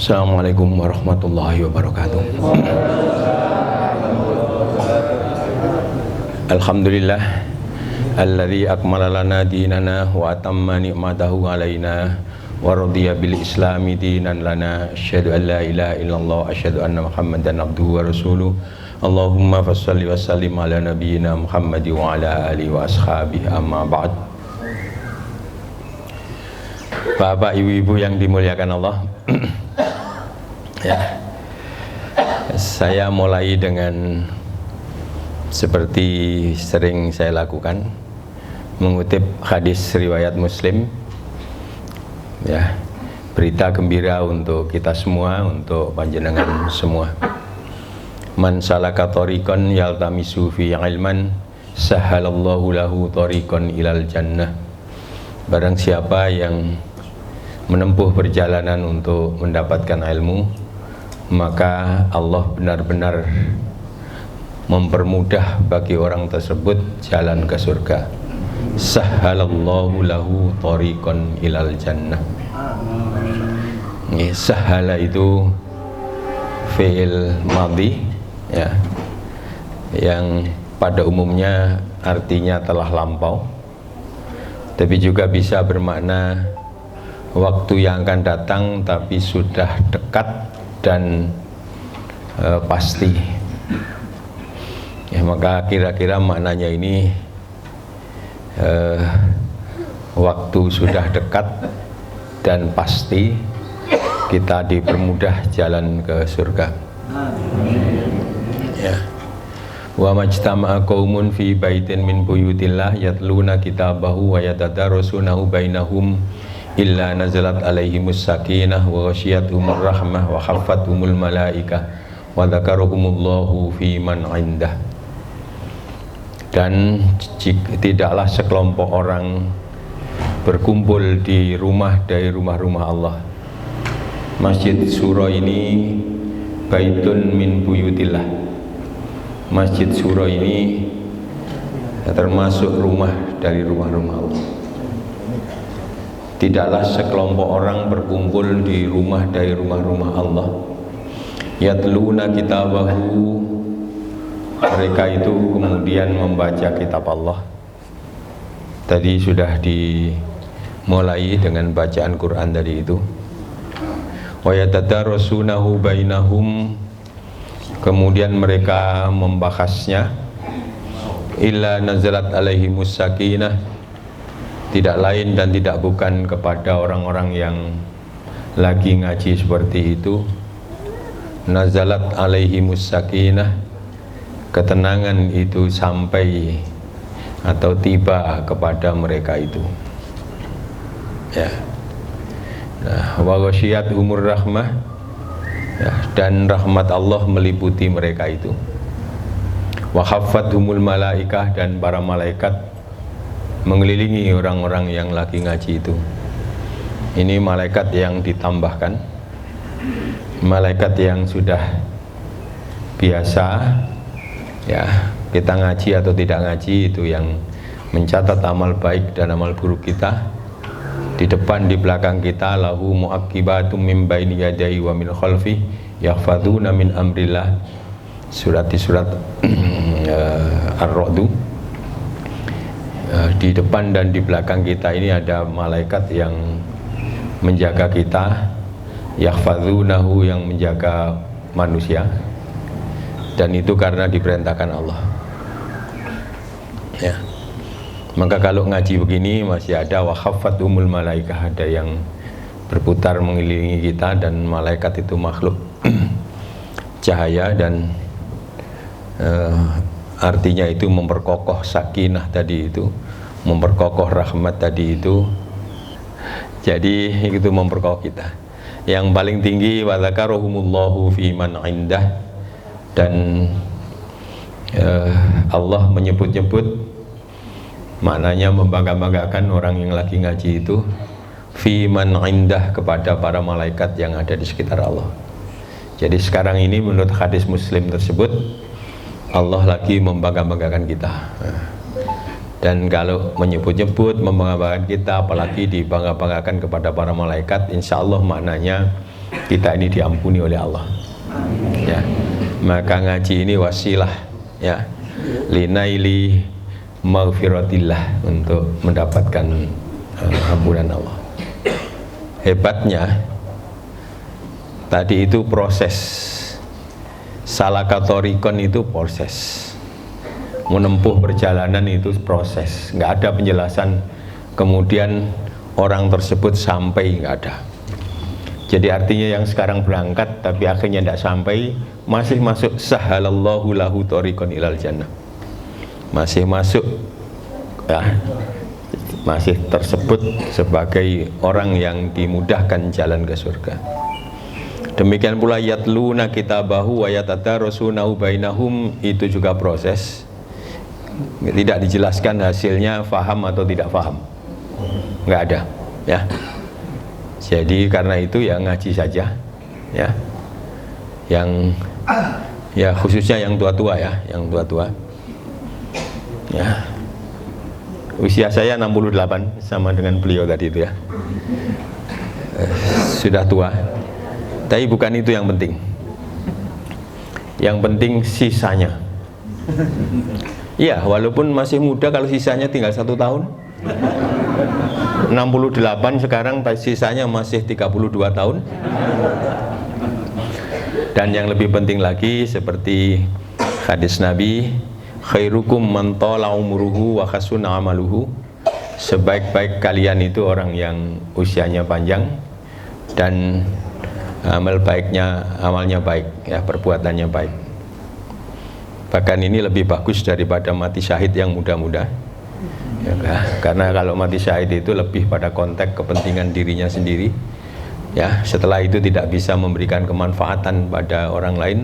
Assalamualaikum warahmatullahi wabarakatuh. Alhamdulillah alladzi akmala lana dinana wa atamma ni'matahu alaina wa radiya bil islami dinan lana. Asyhadu an la ilaha illallah, asyhadu anna muhammadan abduhu wa rasuluh. Allahumma fassalli wa sallim ala nabiyyina Muhammad wa ala alihi wa ashabihi, amma ba'd. Bapak, ibu-ibu yang dimuliakan Allah, ya, saya mulai dengan seperti sering saya lakukan, mengutip hadis riwayat Muslim, ya, berita gembira untuk kita semua, untuk panjenengan semua. Man salaka thariqan yaltamisu fi ilman sahalallahu lahu thariqan ilal jannah. Barang siapa yang menempuh perjalanan untuk mendapatkan ilmu, maka Allah benar-benar mempermudah bagi orang tersebut jalan ke surga. Sahalallahu lahu thariqan ilal jannah. Sahala itu fi'il madhi, ya, yang pada umumnya artinya telah lampau, tapi juga bisa bermakna waktu yang akan datang tapi sudah dekat dan pasti, ya. Maka kira-kira maknanya ini waktu sudah dekat dan pasti, kita dipermudah jalan ke surga, ya. Wa majtama'a qaumun fi baitin min buyutillah yatluna kitabahu wa yatadarasunahu bainahum illa nazalat alaihimus sakinah wa ghasyiyatuhumur rahmah wa khaffathumul malaikah wa dzakarahumullahu fi man indah. Dan tidaklah sekelompok orang berkumpul di rumah dari rumah-rumah Allah. Masjid Suro ini baitun min buyutillah. Masjid Suro ini termasuk rumah dari rumah-rumah Allah. Tidaklah sekelompok orang berkumpul di rumah dari rumah-rumah Allah. Yatluna kitabahu, mereka itu kemudian membaca kitab Allah. Tadi sudah dimulai dengan bacaan Quran tadi itu. Wa yatadarasunahu bainahum, kemudian mereka membahasnya. Illa nazalat alaihimus sakinah, tidak lain dan tidak bukan kepada orang-orang yang lagi ngaji seperti itu. Nazalat alaihimus sakinah, ketenangan itu sampai atau tiba kepada mereka itu, ya. Nah, wa ghasyiyatuhumur rahmah, ya, dan rahmat Allah meliputi mereka itu. Wa khaffathumul malaikah, dan para malaikat mengelilingi orang-orang yang lagi ngaji itu. Ini malaikat yang ditambahkan, malaikat yang sudah biasa, ya, kita ngaji atau tidak ngaji itu yang mencatat amal baik dan amal buruk kita. Di depan, di belakang kita, lahu mu'aqibatum min baini yadayhi wa min khalfi yahfadzuna min amrillah. Surat Ar-Ra'd. Di depan dan di belakang kita ini ada malaikat yang menjaga kita, yahfadzunahu, yang menjaga manusia, dan itu karena diperintahkan Allah, ya. Maka kalau ngaji begini masih ada wa khaffathumul malaikah, ada yang berputar mengelilingi kita, dan malaikat itu makhluk cahaya, dan artinya itu memperkokoh sakinah tadi itu, memperkokoh rahmat tadi itu. Jadi itu memperkokoh kita. Yang paling tinggi wa dzakarahumullahu fi man indah, dan Allah menyebut-nyebut, maknanya membangga-banggakan orang yang lagi ngaji itu, fi man indah, kepada para malaikat yang ada di sekitar Allah. Jadi sekarang ini menurut hadis Muslim tersebut, Allah lagi membangga-banggakan kita. Dan kalau menyebut-nyebut, membangga-banggakan kita, apalagi dibangga-banggakan kepada para malaikat, insya Allah maknanya kita ini diampuni oleh Allah. Ya, maka ngaji ini wasilah ya linaili maghfiratillah, untuk mendapatkan ampunan Allah. Hebatnya tadi itu proses, salakatorikon itu proses, menempuh perjalanan itu proses, nggak ada penjelasan kemudian orang tersebut sampai, nggak ada. Jadi artinya yang sekarang berangkat tapi akhirnya tidak sampai, masih masuk sahalallahu lahu thoriqan ilal jannah, masih masuk ya, masih tersebut sebagai orang yang dimudahkan jalan ke surga. Demikian pula yatluna kitabahu wa yatadarasunahu bainahum, itu juga proses, tidak dijelaskan hasilnya faham atau tidak faham, nggak ada ya. Jadi karena itu ya ngaji saja ya, yang ya khususnya yang tua-tua ya, yang tua-tua ya. Usia saya 68 sama dengan beliau tadi itu ya, sudah tua. Tapi bukan itu yang penting. Yang penting sisanya. Iya, walaupun masih muda, kalau sisanya tinggal 1 tahun, 68 sekarang, sisanya masih 32 tahun. Dan yang lebih penting lagi, seperti hadis Nabi, khairukum man tala umruhu wa hasuna amaluhu, sebaik-baik kalian itu orang yang usianya panjang dan amalnya baik ya, perbuatannya baik. Bahkan ini lebih bagus daripada mati syahid yang muda-muda ya, karena kalau mati syahid itu lebih pada konteks kepentingan dirinya sendiri ya, setelah itu tidak bisa memberikan kemanfaatan pada orang lain.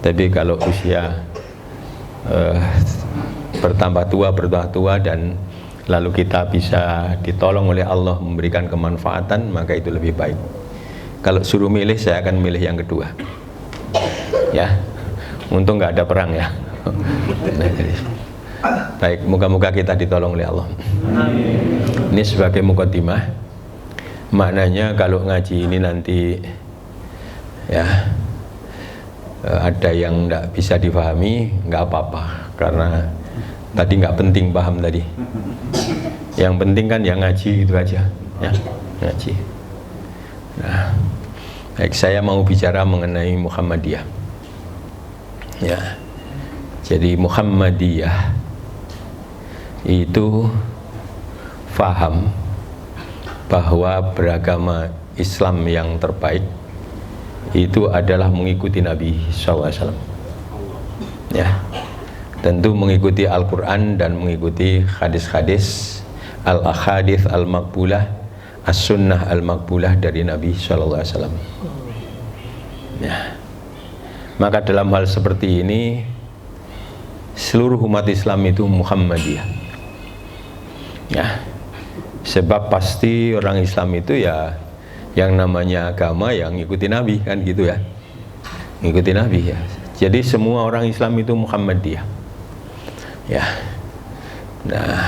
Tapi kalau usia bertambah tua dan lalu kita bisa ditolong oleh Allah memberikan kemanfaatan, maka itu lebih baik. Kalau suruh milih, saya akan milih yang kedua ya, untung nggak ada perang ya. Baik, moga-moga kita ditolong oleh Allah. Ini sebagai mukadimah, maknanya kalau ngaji ini nanti ya ada yang nggak bisa difahami, nggak apa-apa, karena tadi nggak penting paham tadi. Yang penting kan yang ngaji itu aja ya, ngaji. Nah, baik, saya mau bicara mengenai Muhammadiyah ya. Jadi Muhammadiyah itu faham bahwa beragama Islam yang terbaik itu adalah mengikuti Nabi SAW ya, tentu mengikuti Al-Quran dan mengikuti hadis-hadis al-ahadits al-maqbulah, as-sunnah al-maqbulah dari Nabi SAW ya. Maka dalam hal seperti ini seluruh umat Islam itu Muhammadiyah ya, sebab pasti orang Islam itu ya yang namanya agama yang ngikuti Nabi kan gitu ya, ngikuti Nabi ya. Jadi semua orang Islam itu Muhammadiyah ya. Nah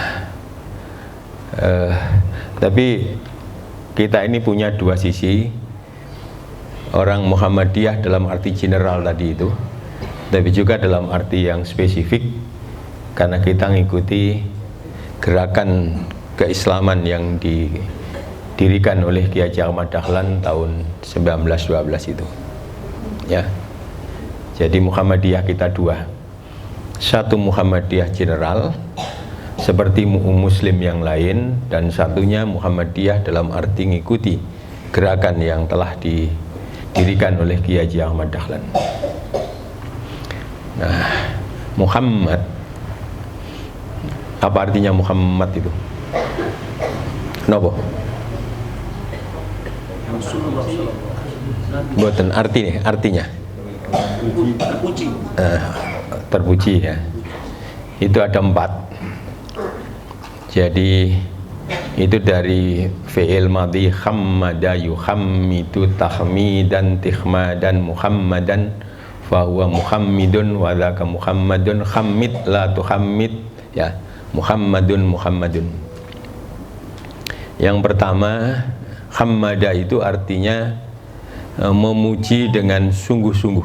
tapi kita ini punya dua sisi, orang Muhammadiyah dalam arti general tadi itu, tapi juga dalam arti yang spesifik, karena kita ngikuti gerakan keislaman yang didirikan oleh Kiai Haji Ahmad Dahlan tahun 1912 itu ya. Jadi Muhammadiyah kita dua, satu Muhammadiyah general seperti muslim yang lain, dan satunya Muhammadiyah dalam arti ngikuti gerakan yang telah didirikan oleh Kiai Haji Ahmad Dahlan. Nah, Muhammad, apa artinya Muhammad itu? Nopo? Buatan artinya terpuji ya. Itu ada 4. Jadi itu dari fi'il madhi hammada yuhammidu tahmidan tihmadan muhammadan fahuwa muhammidun wa dzaka muhammadun hammid la tuhammid ya, muhammadun. Yang pertama hammada itu artinya memuji dengan sungguh-sungguh,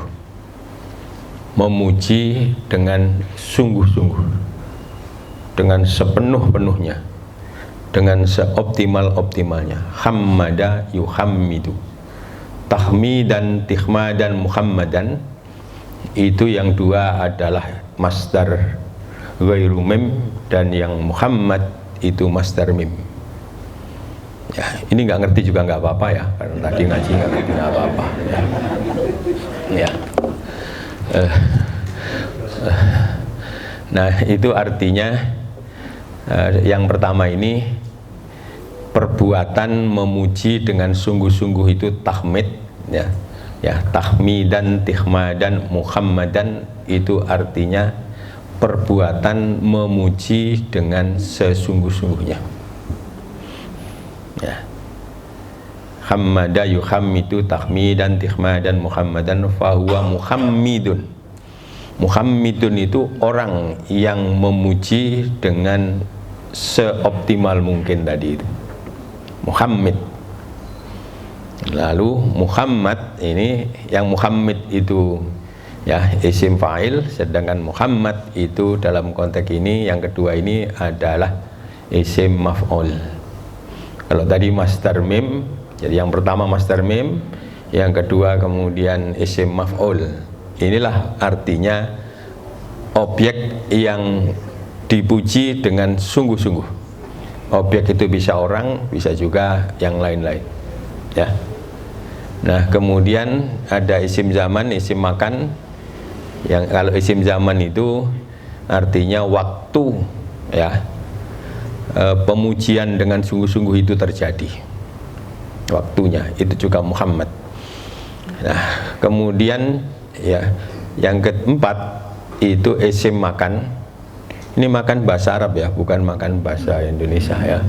memuji dengan sungguh-sungguh, dengan sepenuh-penuhnya, dengan seoptimal-optimalnya. Hammada yuhammidu, tahmidan, tihmadan, muhammadan, itu yang dua adalah masdar ghairu mim, dan yang Muhammad itu masdar mim. Ya, ini nggak ngerti juga nggak apa-apa ya, karena tadi ngaji nggak ngerti nggak apa-apa. Ya. Nah, itu artinya yang pertama ini perbuatan memuji dengan sungguh-sungguh itu tahmid, ya. Ya, tahmidan, tihmadan, muhammadan itu artinya perbuatan memuji dengan sesungguh-sungguhnya. Ya. Hammada yuhammidu tahmidan, tihmadan, muhammadan, fahuwa muhammidun. Muhammidun itu orang yang memuji dengan seoptimal mungkin tadi itu. Muhammid. Lalu Muhammad ini, yang Muhammad itu ya isim fa'il, sedangkan Muhammad itu dalam konteks ini yang kedua ini adalah isim maf'ul. Kalau tadi masdar mim, jadi yang pertama masdar mim, yang kedua kemudian isim maf'ul. Inilah artinya objek yang dipuji dengan sungguh-sungguh. Objek itu bisa orang, bisa juga yang lain-lain, ya. Nah, kemudian ada isim zaman, isim makan. Yang kalau isim zaman itu artinya waktu, ya, pemujian dengan sungguh-sungguh itu terjadi, waktunya itu juga Muhammad. Nah, kemudian ya yang keempat itu isim makan. Ini makan bahasa Arab ya, bukan makan bahasa Indonesia ya.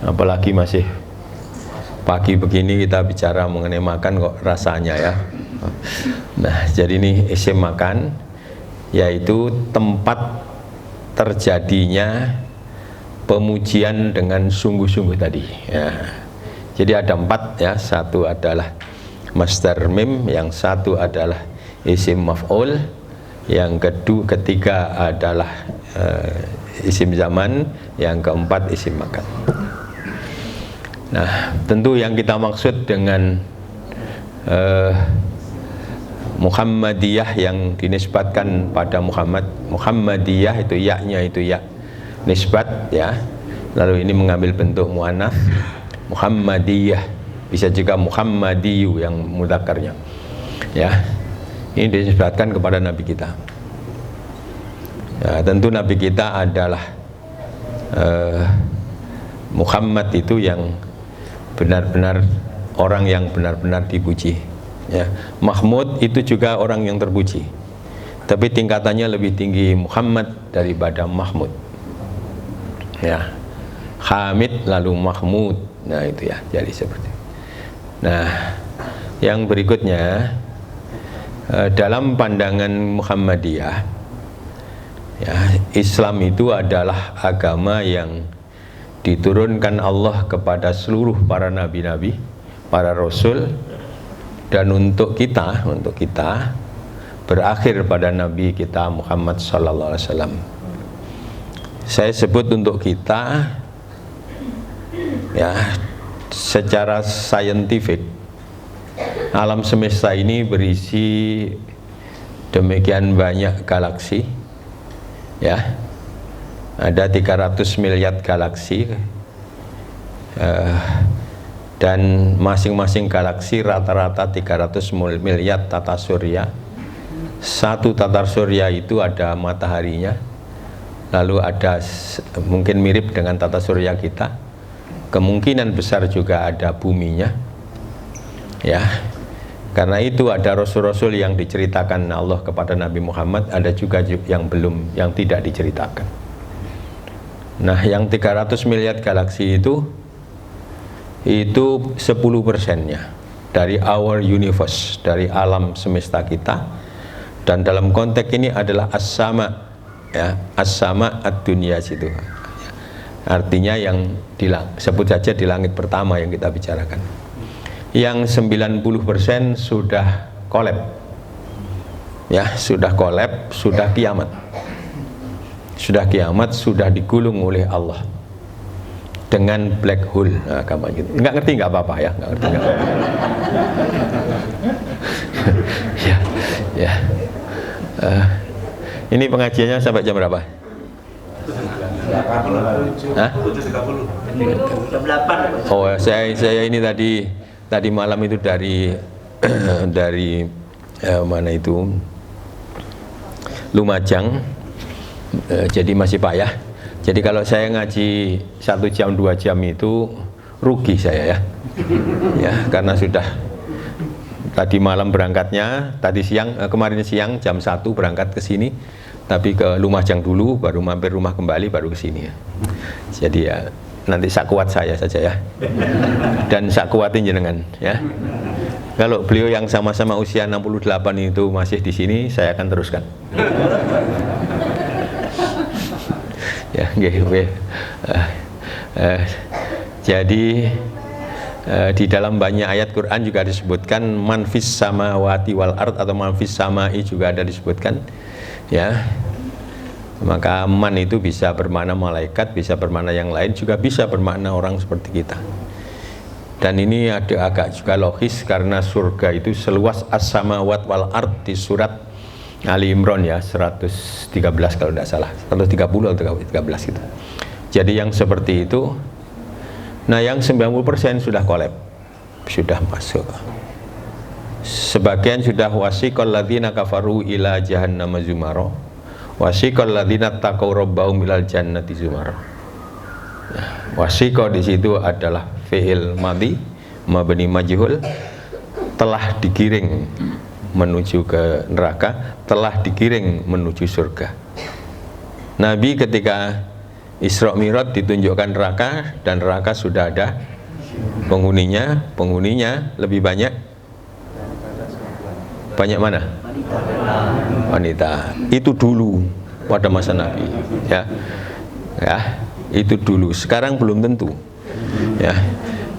Apalagi masih pagi begini kita bicara mengenai makan kok rasanya ya. Nah, jadi ini isim makan, yaitu tempat terjadinya pemujian dengan sungguh-sungguh tadi ya. Jadi ada empat ya, satu adalah masdar mim, yang satu adalah isim maf'ul, yang ketiga adalah isim zaman, yang keempat isim makan. Nah, tentu yang kita maksud dengan Muhammadiyah yang dinisbatkan pada Muhammad, Muhammadiyah itu ya-nya itu ya nisbat ya, lalu ini mengambil bentuk muannats Muhammadiyah, bisa juga Muhammadiyu yang mudzakarnya ya. Ini dinisbatkan kepada Nabi kita ya. Tentu Nabi kita adalah Muhammad itu yang benar-benar orang yang benar-benar dipuji ya. Mahmud itu juga orang yang terpuji, tapi tingkatannya lebih tinggi Muhammad daripada Mahmud ya. Hamid lalu Mahmud, nah itu ya, jadi seperti itu. Nah, yang berikutnya dalam pandangan Muhammadiyah ya, Islam itu adalah agama yang diturunkan Allah kepada seluruh para nabi-nabi, para rasul, dan untuk kita berakhir pada Nabi kita Muhammad sallallahu alaihi wasallam. Saya sebut untuk kita ya, secara saintifik alam semesta ini berisi demikian banyak galaksi ya. Ada 300 miliar galaksi dan masing-masing galaksi rata-rata 300 miliar tata surya. Satu tata surya itu ada mataharinya, lalu ada mungkin mirip dengan tata surya kita, kemungkinan besar juga ada buminya ya. Karena itu ada rasul-rasul yang diceritakan Allah kepada Nabi Muhammad, ada juga yang belum, yang tidak diceritakan. Nah, yang 300 miliar galaksi itu 10%-nya dari our universe, dari alam semesta kita. Dan dalam konteks ini adalah as-sama ya, as-sama ad-dunya situ. Artinya yang sebut saja di langit pertama yang kita bicarakan. yang 90% sudah kolab. Ya, sudah kolab, sudah kiamat. Sudah kiamat, sudah digulung oleh Allah dengan black hole. Nah, kamu gitu. Nggak ngerti nggak apa-apa ya, nggak ngerti nggak apa-apa. Ya, ya. Ini pengajiannya sampai jam berapa? Hah? Jam 8. Oh, saya ini tadi malam itu dari mana itu, Lumajang, jadi masih payah. Jadi kalau saya ngaji 1 jam 2 jam itu rugi saya ya, ya karena sudah tadi malam berangkatnya, kemarin siang jam 1 berangkat ke sini, tapi ke Lumajang dulu, baru mampir rumah kembali, baru ke sini ya. Jadi ya nanti sakuat saya saja ya, dan sakuatin jenengan ya. Kalau beliau yang sama-sama usia 68 itu masih di sini, saya akan teruskan. Ya, nggih. Jadi di dalam banyak ayat Quran juga disebutkan manfis samawati wal ard atau manfis samai juga ada disebutkan ya. Maka man itu bisa bermakna malaikat, bisa bermakna yang lain, juga bisa bermakna orang seperti kita. Dan ini ada agak juga logis karena surga itu seluas as-samawat wal ard di surat Ali Imran ya, 113 kalau tidak salah, 130 atau 13 gitu. Jadi yang seperti itu. Nah, yang 90% sudah kolab, sudah masuk. Sebagian sudah wasiqal ladzina kafaru ila jahannam zumara, wasiqal ladzina taqaw rabbahum ilal jannati zumara. Wasiqa di situ adalah fi'il madhi mabni majhul, telah digiring menuju ke neraka, telah digiring menuju surga. Nabi ketika Isra Mi'raj ditunjukkan neraka, dan neraka sudah ada penghuninya lebih banyak mana? Wanita. Itu dulu pada masa Nabi ya. Ya, itu dulu. Sekarang belum tentu. Ya.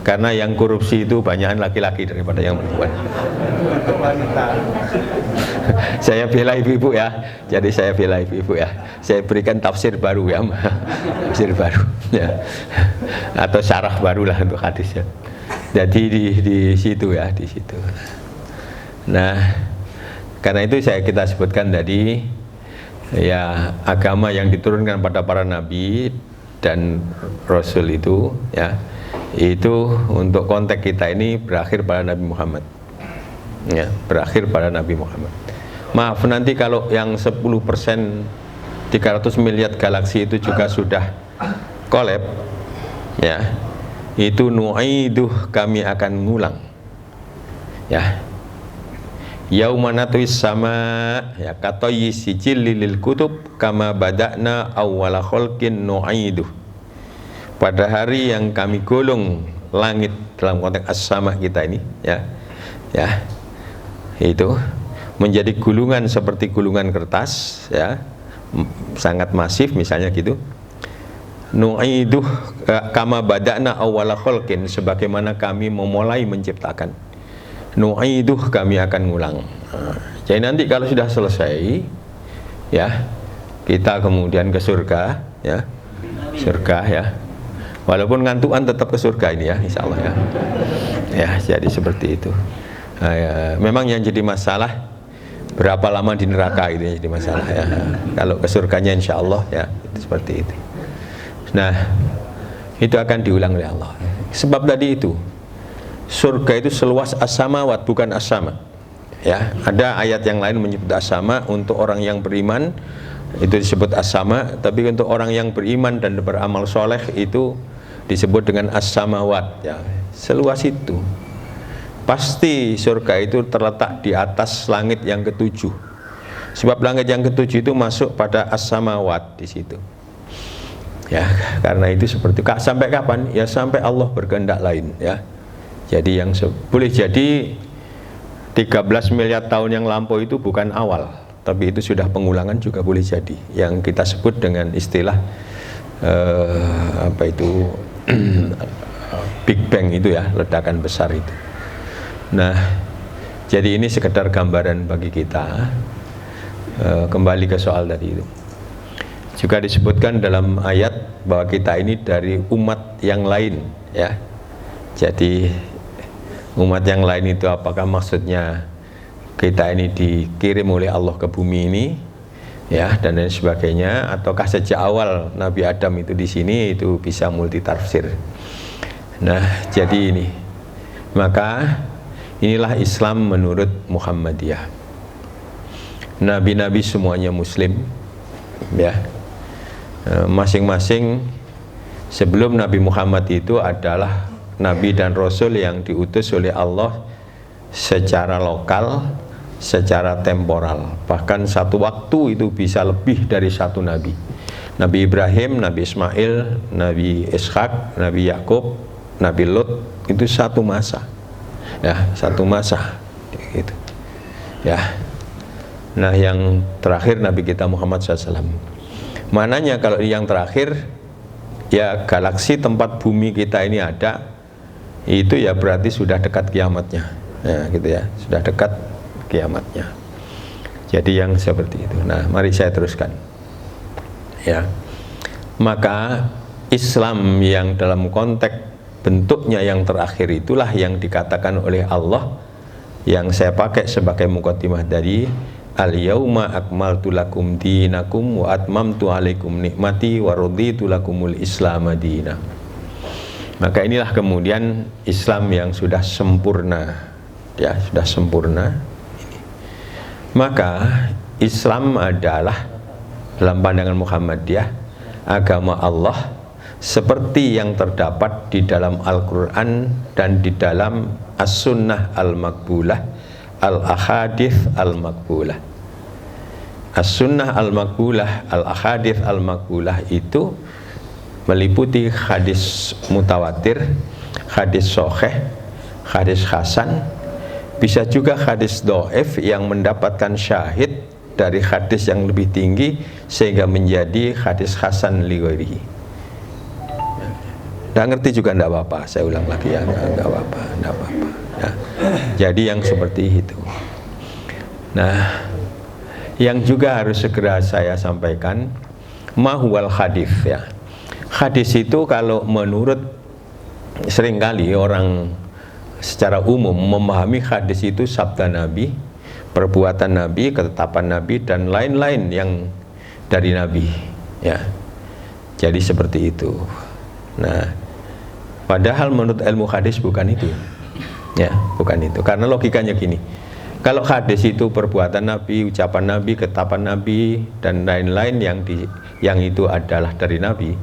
Karena yang korupsi itu banyakan laki-laki daripada yang perempuan. Saya bela ibu-ibu ya. Jadi saya bela ibu-ibu ya. Saya berikan tafsir baru ya. Tafsir baru ya. Atau syarah barulah untuk hadisnya. Jadi di situ ya, di situ. Nah, karena itu kita sebutkan tadi ya, agama yang diturunkan pada para nabi dan rasul itu ya, itu untuk konteks kita ini berakhir pada Nabi Muhammad ya, berakhir pada Nabi Muhammad. Maaf nanti kalau yang 10% 300 miliar galaksi itu juga sudah kolab ya, itu nu'iduh, kami akan ngulang ya. Yauma natwis sama ya, katoyi sijil lil kutub kama bada'na awwala khalqin nu'iduh. Pada hari yang kami golong langit dalam konteks as-sama kita ini ya, ya itu menjadi gulungan seperti gulungan kertas ya, sangat masif misalnya gitu. Nu'iduh kama bada'na awwala khalqin, sebagaimana kami memulai menciptakan. Nu'iduh, kami akan ngulang. Jadi nanti kalau sudah selesai ya, kita kemudian ke surga ya, surga ya. Walaupun ngantukan tetap ke surga ini ya, insya Allah ya. Ya, jadi seperti itu. Nah, ya, memang yang jadi masalah berapa lama di neraka itu yang jadi masalah ya. Kalau ke surganya insya Allah ya, itu seperti itu. Nah, itu akan diulang oleh Allah. Sebab tadi itu surga itu seluas as-samawat, bukan as-sama. Ya, ada ayat yang lain menyebut as-sama untuk orang yang beriman, itu disebut as-sama, tapi untuk orang yang beriman dan beramal soleh itu disebut dengan as-samawat ya. Seluas itu. Pasti surga itu terletak di atas langit yang ketujuh. Sebab langit yang ketujuh itu masuk pada as-samawat di situ. Ya, karena itu seperti itu. Sampai kapan? Ya sampai Allah berkehendak lain ya. Jadi yang boleh jadi 13 miliar tahun yang lampau itu bukan awal, tapi itu sudah pengulangan juga boleh jadi. Yang kita sebut dengan istilah Big Bang itu ya, ledakan besar itu. Nah, jadi ini sekedar gambaran bagi kita. Kembali ke soal tadi itu. Juga disebutkan dalam ayat bahwa kita ini dari umat yang lain, ya. Jadi umat yang lain itu apakah maksudnya kita ini dikirim oleh Allah ke bumi ini, ya, dan lain sebagainya, ataukah sejak awal Nabi Adam itu di sini, itu bisa multi tafsir. Nah, jadi ini, maka inilah Islam menurut Muhammadiyah. Nabi-nabi semuanya Muslim, ya. Masing-masing sebelum Nabi Muhammad itu adalah Nabi dan Rasul yang diutus oleh Allah secara lokal, secara temporal. Bahkan satu waktu itu bisa lebih dari satu Nabi. Nabi Ibrahim, Nabi Ismail, Nabi Ishak, Nabi Yakub, Nabi Lut, itu satu masa, ya, satu masa, gitu, ya. Nah, yang terakhir Nabi kita Muhammad SAW. Mananya kalau yang terakhir, ya galaksi tempat bumi kita ini ada, itu ya berarti sudah dekat kiamatnya, ya, gitu ya, sudah dekat kiamatnya. Jadi yang seperti itu. Nah, mari saya teruskan, ya. Maka Islam yang dalam konteks bentuknya yang terakhir itulah yang dikatakan oleh Allah, yang saya pakai sebagai muqaddimah dari al-yauma akmaltu lakum dinakum wa atmamtu alaikum nikmati wa raditu lakumul Islam madina. Maka inilah kemudian Islam yang sudah sempurna, ya, sudah sempurna ini. Maka Islam adalah dalam pandangan Muhammadiyah agama Allah seperti yang terdapat di dalam Al-Quran dan di dalam As-Sunnah Al-Maqbulah, Al-Ahadith Al-Maqbulah. As-Sunnah Al-Maqbulah, Al-Ahadith Al-Maqbulah itu meliputi hadis mutawatir, hadis sahih, hadis hasan, bisa juga hadis dhaif yang mendapatkan syahid dari hadis yang lebih tinggi sehingga menjadi hadis hasan li ghairihi. Nggak ngerti juga enggak apa-apa, saya ulang lagi ya, enggak apa-apa, enggak apa-apa. Ya. Jadi yang seperti itu. Nah, yang juga harus segera saya sampaikan, mahwal hadis, ya. Hadis itu kalau menurut seringkali orang secara umum memahami hadis itu sabda Nabi, perbuatan Nabi, ketetapan Nabi, dan lain-lain yang dari Nabi, ya. Jadi seperti itu. Nah, padahal menurut ilmu hadis bukan itu. Ya, bukan itu. Karena logikanya gini. Kalau hadis itu perbuatan Nabi, ucapan Nabi, ketetapan Nabi, dan lain-lain yang itu adalah dari Nabi,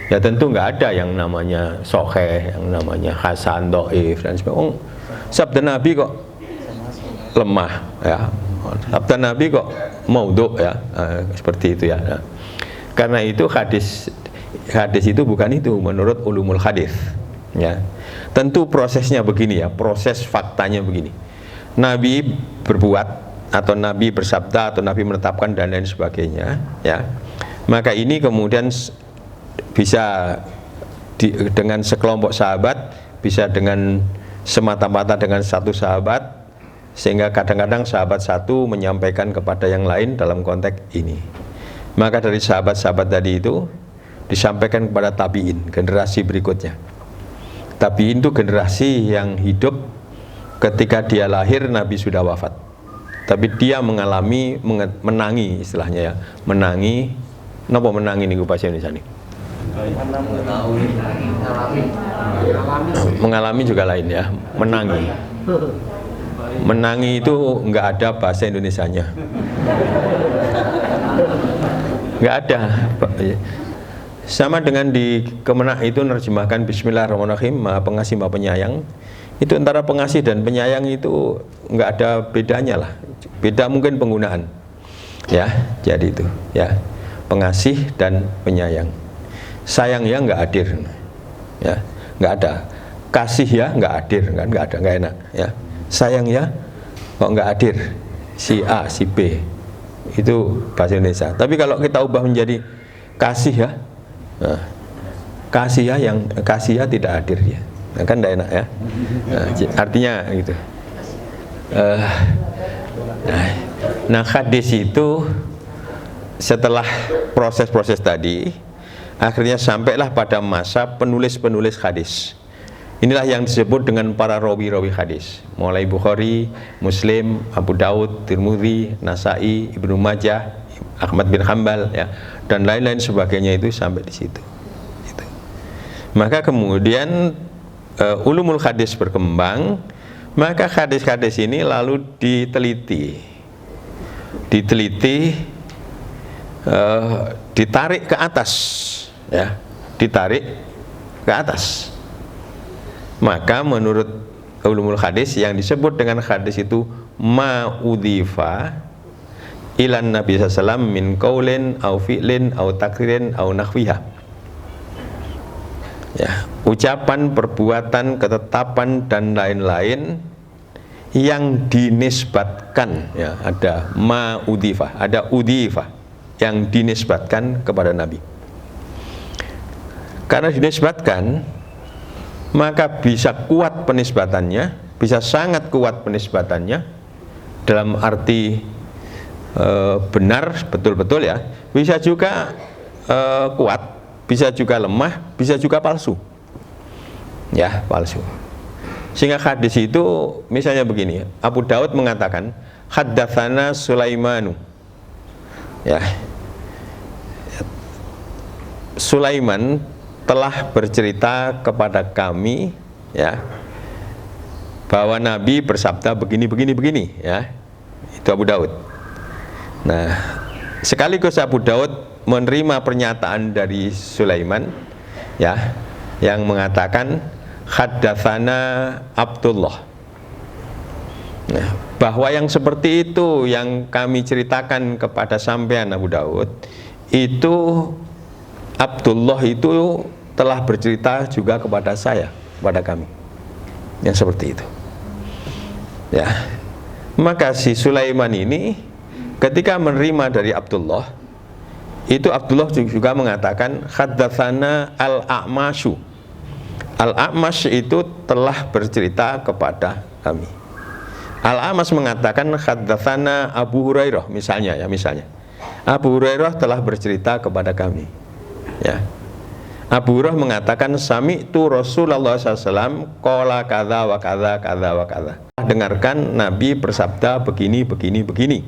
ya tentu nggak ada yang namanya sahih, yang namanya hasan, dhaif, dan sebagainya. Sabda Nabi kok lemah, ya. Sabda Nabi kok maudhu, ya. Seperti itu, ya. Nah, karena itu hadis itu bukan itu menurut ulumul hadis, ya. Tentu prosesnya begini, ya, proses faktanya begini. Nabi berbuat atau Nabi bersabda atau Nabi menetapkan dan lain sebagainya, ya. Maka ini kemudian bisa dengan sekelompok sahabat, bisa dengan semata-mata dengan satu sahabat, sehingga kadang-kadang sahabat satu menyampaikan kepada yang lain dalam konteks ini. Maka dari sahabat-sahabat tadi itu disampaikan kepada tabi'in, generasi berikutnya. Tabi'in itu generasi yang hidup ketika dia lahir Nabi sudah wafat, tapi dia menangi istilahnya, ya, menangi. Napa menangi niku bahasa Indonesia nih? Mengalami juga lain, ya, menangi. Menangi itu enggak ada bahasa Indonesianya. Enggak ada. Sama dengan di Kemenak itu nerjemahkan Bismillahirrahmanirrahim, Maha Pengasih Maha Penyayang. Itu antara pengasih dan penyayang itu enggak ada bedanya lah. Beda mungkin penggunaan. Ya, jadi itu, ya. Pengasih dan penyayang. Sayang ya enggak hadir. Ya, enggak ada. Kasih ya enggak hadir, kan enggak ada, enggak enak, ya. Sayang ya kok enggak hadir. Si A, si B. Itu bahasa Indonesia. Tapi kalau kita ubah menjadi kasih ya, nah, kasih ya tidak hadir ya, nah, kan tidak enak, ya. Nah, artinya gitu. Nah, hadis itu setelah proses-proses tadi, akhirnya sampailah pada masa penulis-penulis hadis. Inilah yang disebut dengan para rawi-rawi hadis, mulai Bukhari, Muslim, Abu Daud, Tirmidzi, Nasai, Ibnu Majah, Ahmad bin Hanbal, ya, dan lain-lain sebagainya, itu sampai di situ. Gitu. Maka kemudian ulumul hadis berkembang, maka hadis-hadis ini lalu ditarik ke atas, ya, ditarik ke atas. Maka menurut ulumul hadis yang disebut dengan hadis itu ma'udhifa ilan Nabi SAW min qaulin au fi'lin au takririn au nahwiha, ya, ucapan, perbuatan, ketetapan dan lain-lain yang dinisbatkan, ya, ada ma'udhifa, ada udhifa yang dinisbatkan kepada Nabi. Karena dinisbatkan, maka bisa kuat penisbatannya, bisa sangat kuat penisbatannya dalam arti benar, betul-betul, ya. Bisa juga kuat, bisa juga lemah, bisa juga palsu, ya, palsu. Sehingga hadis itu misalnya begini, Abu Daud mengatakan haddatsana Sulaimanu, ya, Sulaiman telah bercerita kepada kami, ya, bahwa Nabi bersabda begini, ya. Itu Abu Daud. Nah, sekaligus Abu Daud menerima pernyataan dari Sulaiman, ya, yang mengatakan haddatsana Abdullah. Nah, bahwa yang seperti itu yang kami ceritakan kepada sampean Abu Daud, itu Abdullah itu telah bercerita juga kepada saya, kepada kami, yang seperti itu, ya. Maka si Sulaiman ini ketika menerima dari Abdullah, itu Abdullah juga mengatakan haddatsana al-A'masyu. Al-A'mash itu telah bercerita kepada kami. Al-A'mash mengatakan haddatsana Abu Hurairah, misalnya, ya, misalnya Abu Hurairah telah bercerita kepada kami, ya. Abu Hurairah mengatakan sami'tu Rasulullah SAW qala kadza wa kadza kadza wa kadza. Dengarkan Nabi bersabda begini, ya, begini.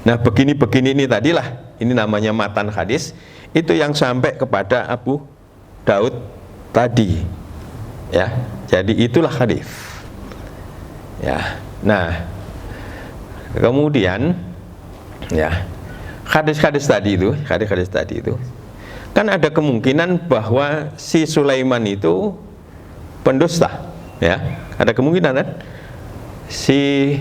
Nah, begini ini tadilah, ini namanya matan hadis, itu yang sampai kepada Abu Daud tadi, ya. Jadi itulah hadis, ya. Nah, kemudian, ya, hadis-hadis tadi itu kan ada kemungkinan bahwa si Sulaiman itu pendusta, ya. Ada kemungkinan, kan? Si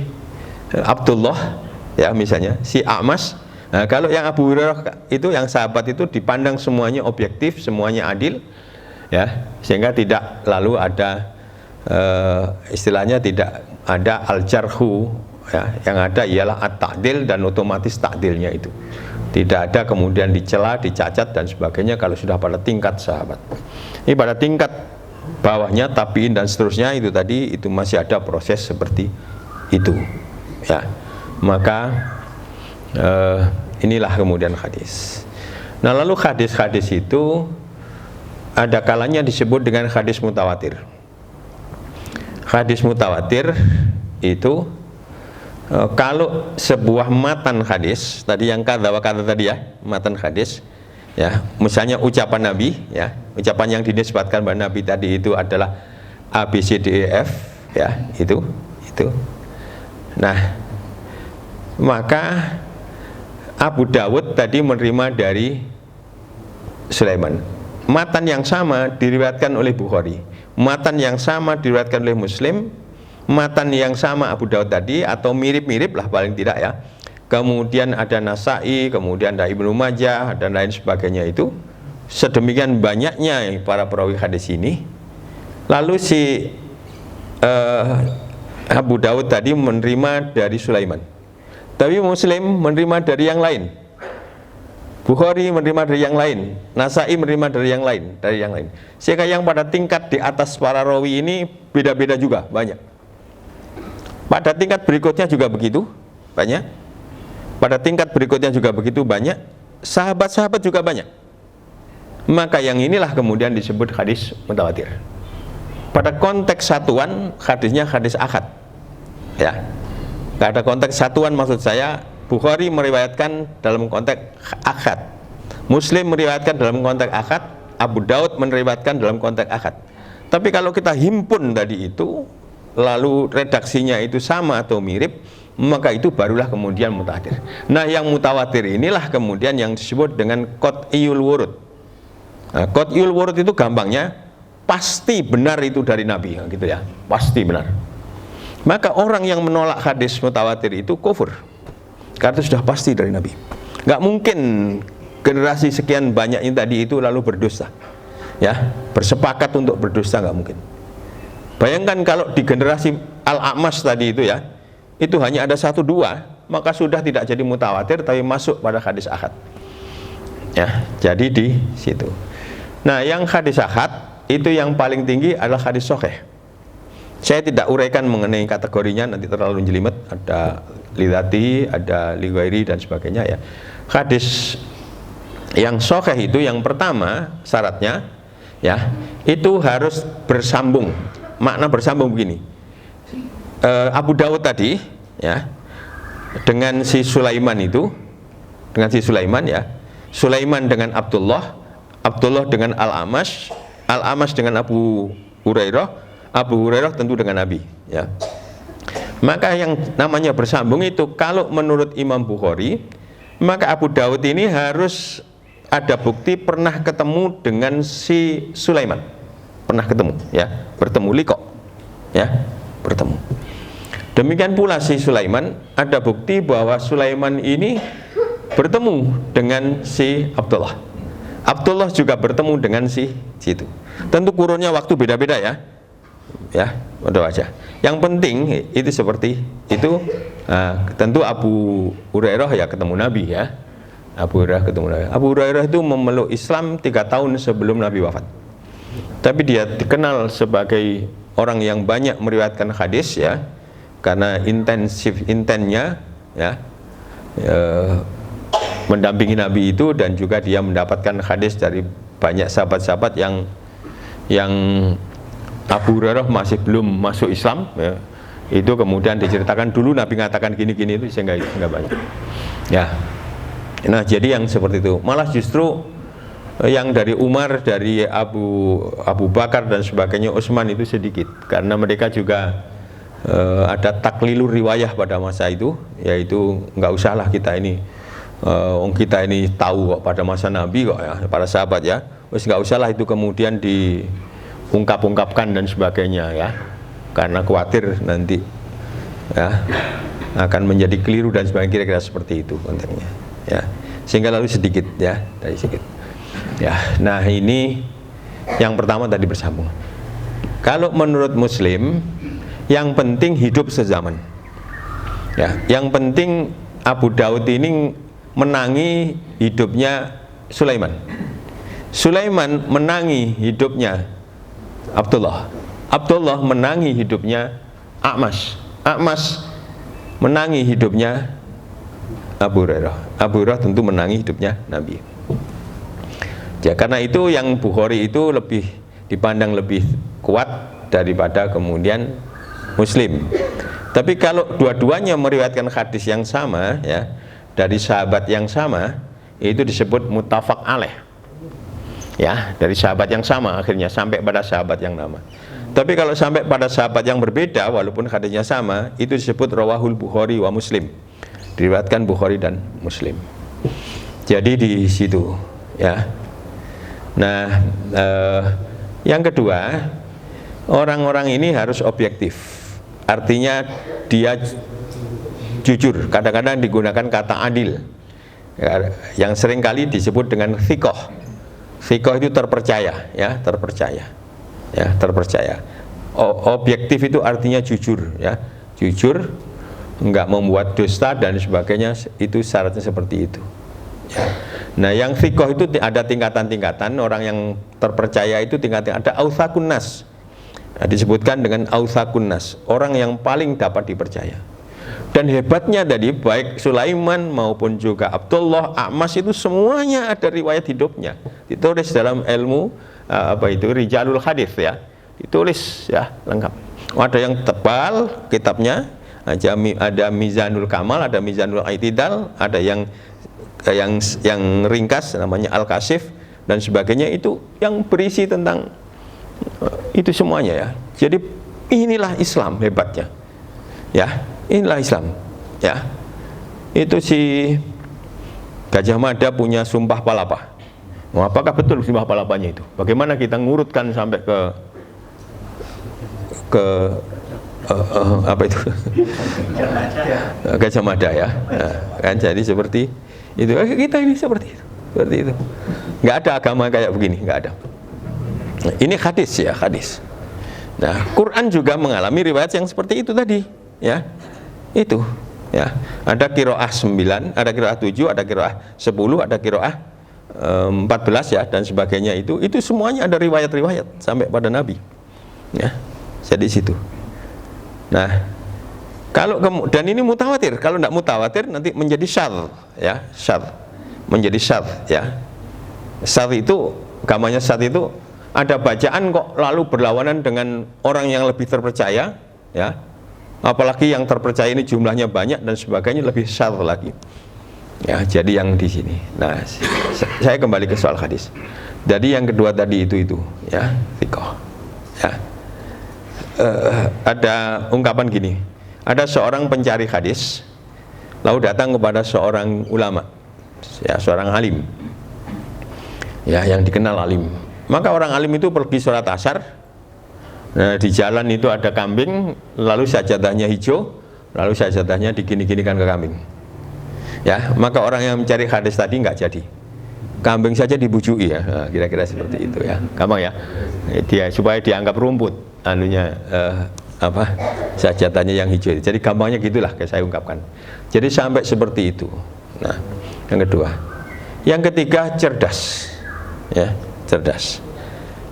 Abdullah, ya, misalnya si A'mash. Nah, kalau yang Abu Hurairah itu, yang sahabat itu, dipandang semuanya objektif, semuanya adil, ya, sehingga tidak lalu ada istilahnya tidak ada al-jarhu, ya. Yang ada ialah at-ta'dil, dan otomatis ta'dilnya itu tidak ada kemudian dicela, dicacat dan sebagainya kalau sudah pada tingkat sahabat. Ini pada tingkat bawahnya tabi'in dan seterusnya itu tadi, itu masih ada proses seperti itu, ya. Maka inilah kemudian hadis. Nah, lalu hadis-hadis itu ada kalanya disebut dengan hadis mutawatir. Hadis mutawatir itu kalau sebuah matan hadis tadi, yang kata tadi, ya, matan hadis, ya, misalnya ucapan Nabi, ya, ucapan yang dinisbatkan kepada Nabi tadi itu adalah A B C D E F, ya, itu. Nah, maka Abu Dawud tadi menerima dari Sulaiman. Matan yang sama diriwayatkan oleh Bukhari, matan yang sama diriwayatkan oleh Muslim, matan yang sama Abu Dawud tadi, atau mirip-mirip lah paling tidak, ya. Kemudian ada Nasai, kemudian ada Ibnu Majah dan lain sebagainya, itu sedemikian banyaknya para perawi hadis ini. Lalu si Abu Dawud tadi menerima dari Sulaiman, tapi Muslim menerima dari yang lain, Bukhari menerima dari yang lain, Nasai menerima dari yang lain, sehingga yang pada tingkat di atas para rawi ini beda-beda juga banyak, Pada tingkat berikutnya juga begitu banyak. Pada tingkat berikutnya juga begitu banyak. Sahabat-sahabat juga banyak. Maka yang inilah kemudian disebut hadis mutawatir. Pada konteks satuan, hadisnya hadis ahad. Ya. Pada konteks satuan maksud saya, Bukhari meriwayatkan dalam konteks ahad. Muslim meriwayatkan dalam konteks ahad, Abu Daud meriwayatkan dalam konteks ahad. Tapi kalau kita himpun tadi itu, lalu redaksinya itu sama atau mirip, maka itu barulah kemudian mutawatir. Nah, yang mutawatir inilah kemudian yang disebut dengan qat'iyul wurud. Nah, qat'iyul wurud itu gampangnya pasti benar itu dari Nabi, gitu ya, pasti benar. Maka orang yang menolak hadis mutawatir itu kufur, karena sudah pasti dari Nabi. Nggak mungkin generasi sekian banyaknya tadi itu lalu berdusta, ya, bersepakat untuk berdusta, nggak mungkin. Bayangkan kalau di generasi Al-A'mash tadi itu ya, itu hanya ada 1-2, maka sudah tidak jadi mutawatir tapi masuk pada hadis ahad. Ya, jadi di situ. Nah, yang hadis ahad itu yang paling tinggi adalah hadis sahih. Saya tidak uraikan mengenai kategorinya, nanti terlalu jelimet. Ada lidati, ada lighairi dan sebagainya ya. Hadis yang sahih itu yang pertama syaratnya ya, itu harus bersambung. Makna bersambung begini. Abu Dawud tadi ya, dengan si Sulaiman itu, dengan si Sulaiman ya, Sulaiman dengan Abdullah, Abdullah dengan Al-A'mash, Al-A'mash dengan Abu Hurairah, Abu Hurairah tentu dengan Nabi ya. Maka yang namanya bersambung itu kalau menurut Imam Bukhari, maka Abu Dawud ini harus ada bukti pernah ketemu dengan si Sulaiman, pernah ketemu ya, bertemu liqa ya, bertemu. Demikian pula si Sulaiman, ada bukti bahwa Sulaiman ini bertemu dengan si Abdullah. Abdullah juga bertemu dengan si itu. Tentu kurunnya waktu beda-beda ya. Ya, udah aja. Yang penting itu seperti itu. Tentu Abu Hurairah ya ketemu Nabi ya. Abu Hurairah ketemu Nabi. Abu Hurairah itu memeluk Islam 3 tahun sebelum Nabi wafat. Tapi dia dikenal sebagai orang yang banyak meriwayatkan hadis ya, karena intennya ya, mendampingi Nabi itu, dan juga dia mendapatkan hadis dari banyak sahabat-sahabat yang Abu Hurairah masih belum masuk Islam ya. Itu kemudian diceritakan dulu Nabi mengatakan gini-gini itu, sehingga banyak ya. Nah, jadi yang seperti itu. Malah justru yang dari Umar, dari Abu Bakar dan sebagainya, Utsman itu sedikit, karena mereka juga ada taklilur riwayah pada masa itu, yaitu nggak usahlah kita ini kita ini tahu kok pada masa Nabi kok ya, para sahabat ya, wis nggak usahlah itu kemudian diungkap-ungkapkan dan sebagainya ya, karena khawatir nanti ya akan menjadi keliru dan sebagainya, kira-kira seperti itu konteksnya ya, sehingga lalu sedikit ya, dari sedikit ya. Nah, ini yang pertama tadi bersambung. Kalau menurut Muslim, yang penting hidup sezaman ya, yang penting Abu Daud ini menangi hidupnya Sulaiman, Sulaiman menangi hidupnya Abdullah, Abdullah menangi hidupnya A'mash, A'mash menangi hidupnya Abu Hurairah, Abu Hurairah tentu menangi hidupnya Nabi ya. Karena itu yang Bukhari itu lebih dipandang lebih kuat daripada kemudian Muslim. Tapi kalau dua-duanya meriwayatkan hadis yang sama ya, dari sahabat yang sama, itu disebut muttafaq alaih ya, dari sahabat yang sama akhirnya sampai pada sahabat yang sama. Tapi kalau sampai pada sahabat yang berbeda walaupun hadisnya sama, itu disebut rawahul Bukhari wa Muslim, diriwayatkan Bukhari dan Muslim. Jadi di situ ya. Nah, yang kedua, orang-orang ini harus objektif, artinya dia jujur. Kadang-kadang digunakan kata adil ya, yang sering kali disebut dengan thiqah. Thiqah itu terpercaya ya, terpercaya ya, terpercaya. Objektif itu artinya jujur ya, jujur, enggak membuat dusta dan sebagainya, itu syaratnya seperti itu ya. Nah, yang thiqah itu ada tingkatan-tingkatan. Orang yang terpercaya itu tingkatan, ada authaqun nas, disebutkan dengan autsaqun nas, orang yang paling dapat dipercaya. Dan hebatnya tadi baik Sulaiman maupun juga Abdullah, A'mas itu semuanya ada riwayat hidupnya. Ditulis dalam ilmu Rijalul Hadis ya. Ditulis ya lengkap. Ada yang tebal kitabnya, ada Mizanul Kamal, ada Mizanul I'tidal, ada yang ringkas namanya Al-Kasif dan sebagainya, itu yang berisi tentang itu semuanya ya. Jadi inilah Islam hebatnya. Ya, inilah Islam. Ya. Itu si Gajah Mada punya sumpah palapa. Apakah betul sumpah palapanya itu? Bagaimana kita ngurutkan sampai ke apa itu? Gajah Mada ya. Nah, kan jadi seperti itu. Kita ini seperti itu. Seperti itu. Nggak ada agama kayak begini, nggak ada. Nah, ini hadis ya, hadis. Nah, Quran juga mengalami riwayat yang seperti itu tadi, ya. Itu, ya. Ada qiraah 9, ada qiraah 7, ada qiraah 10, ada qiraah 14 ya dan sebagainya itu semuanya ada riwayat-riwayat sampai pada Nabi. Ya. Jadi situ. Nah, kalau dan ini mutawatir. Kalau tidak mutawatir nanti menjadi syadz, ya, syadz. Menjadi syadz, ya. Syadz itu, gamanya syadz itu ada bacaan kok lalu berlawanan dengan orang yang lebih terpercaya, ya. Apalagi yang terpercaya ini jumlahnya banyak dan sebagainya, lebih syadz lagi. Ya, jadi yang di sini. Nah, saya kembali ke soal hadis. Jadi yang kedua tadi itu ya, thiqah. Ya. Ada ungkapan gini. Ada seorang pencari hadis lalu datang kepada seorang ulama, ya, seorang alim. Ya, yang dikenal alim. Maka orang alim itu pergi sholat asar. Nah, di jalan itu ada kambing, lalu sajadahnya hijau, lalu sajadahnya digini-ginikan ke kambing. Ya, maka orang yang mencari hadis tadi nggak jadi. Kambing saja dibujui ya, nah, kira-kira seperti itu ya. Gampang ya. Dia supaya dianggap rumput, anunya sajadahnya yang hijau. Jadi gampangnya gitulah kayak saya ungkapkan. Jadi sampai seperti itu. Nah, yang kedua. Yang ketiga cerdas. Ya, cerdas.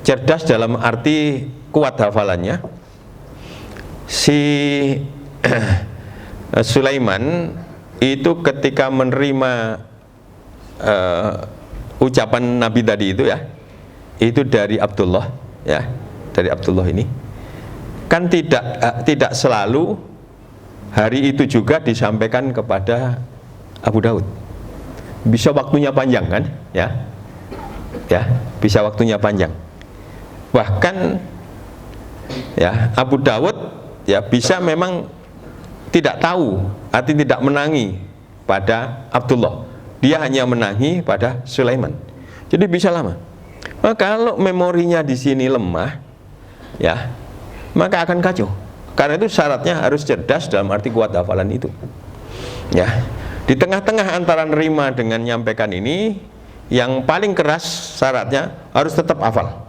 Cerdas dalam arti kuat hafalannya. Si Sulaiman itu ketika menerima ucapan Nabi tadi itu ya, itu dari Abdullah ya, dari Abdullah ini kan tidak selalu hari itu juga disampaikan kepada Abu Daud. Bisa waktunya panjang kan ya, ya bisa waktunya panjang. Bahkan ya Abu Dawud ya bisa memang tidak tahu, artinya tidak menangi pada Abdullah. Dia hanya menangi pada Sulaiman. Jadi bisa lama. Maka kalau memorinya di sini lemah, ya, maka akan kacau. Karena itu syaratnya harus cerdas dalam arti kuat hafalan itu. Ya, di tengah-tengah antara nerima dengan nyampaikan ini, yang paling keras syaratnya harus tetap hafal.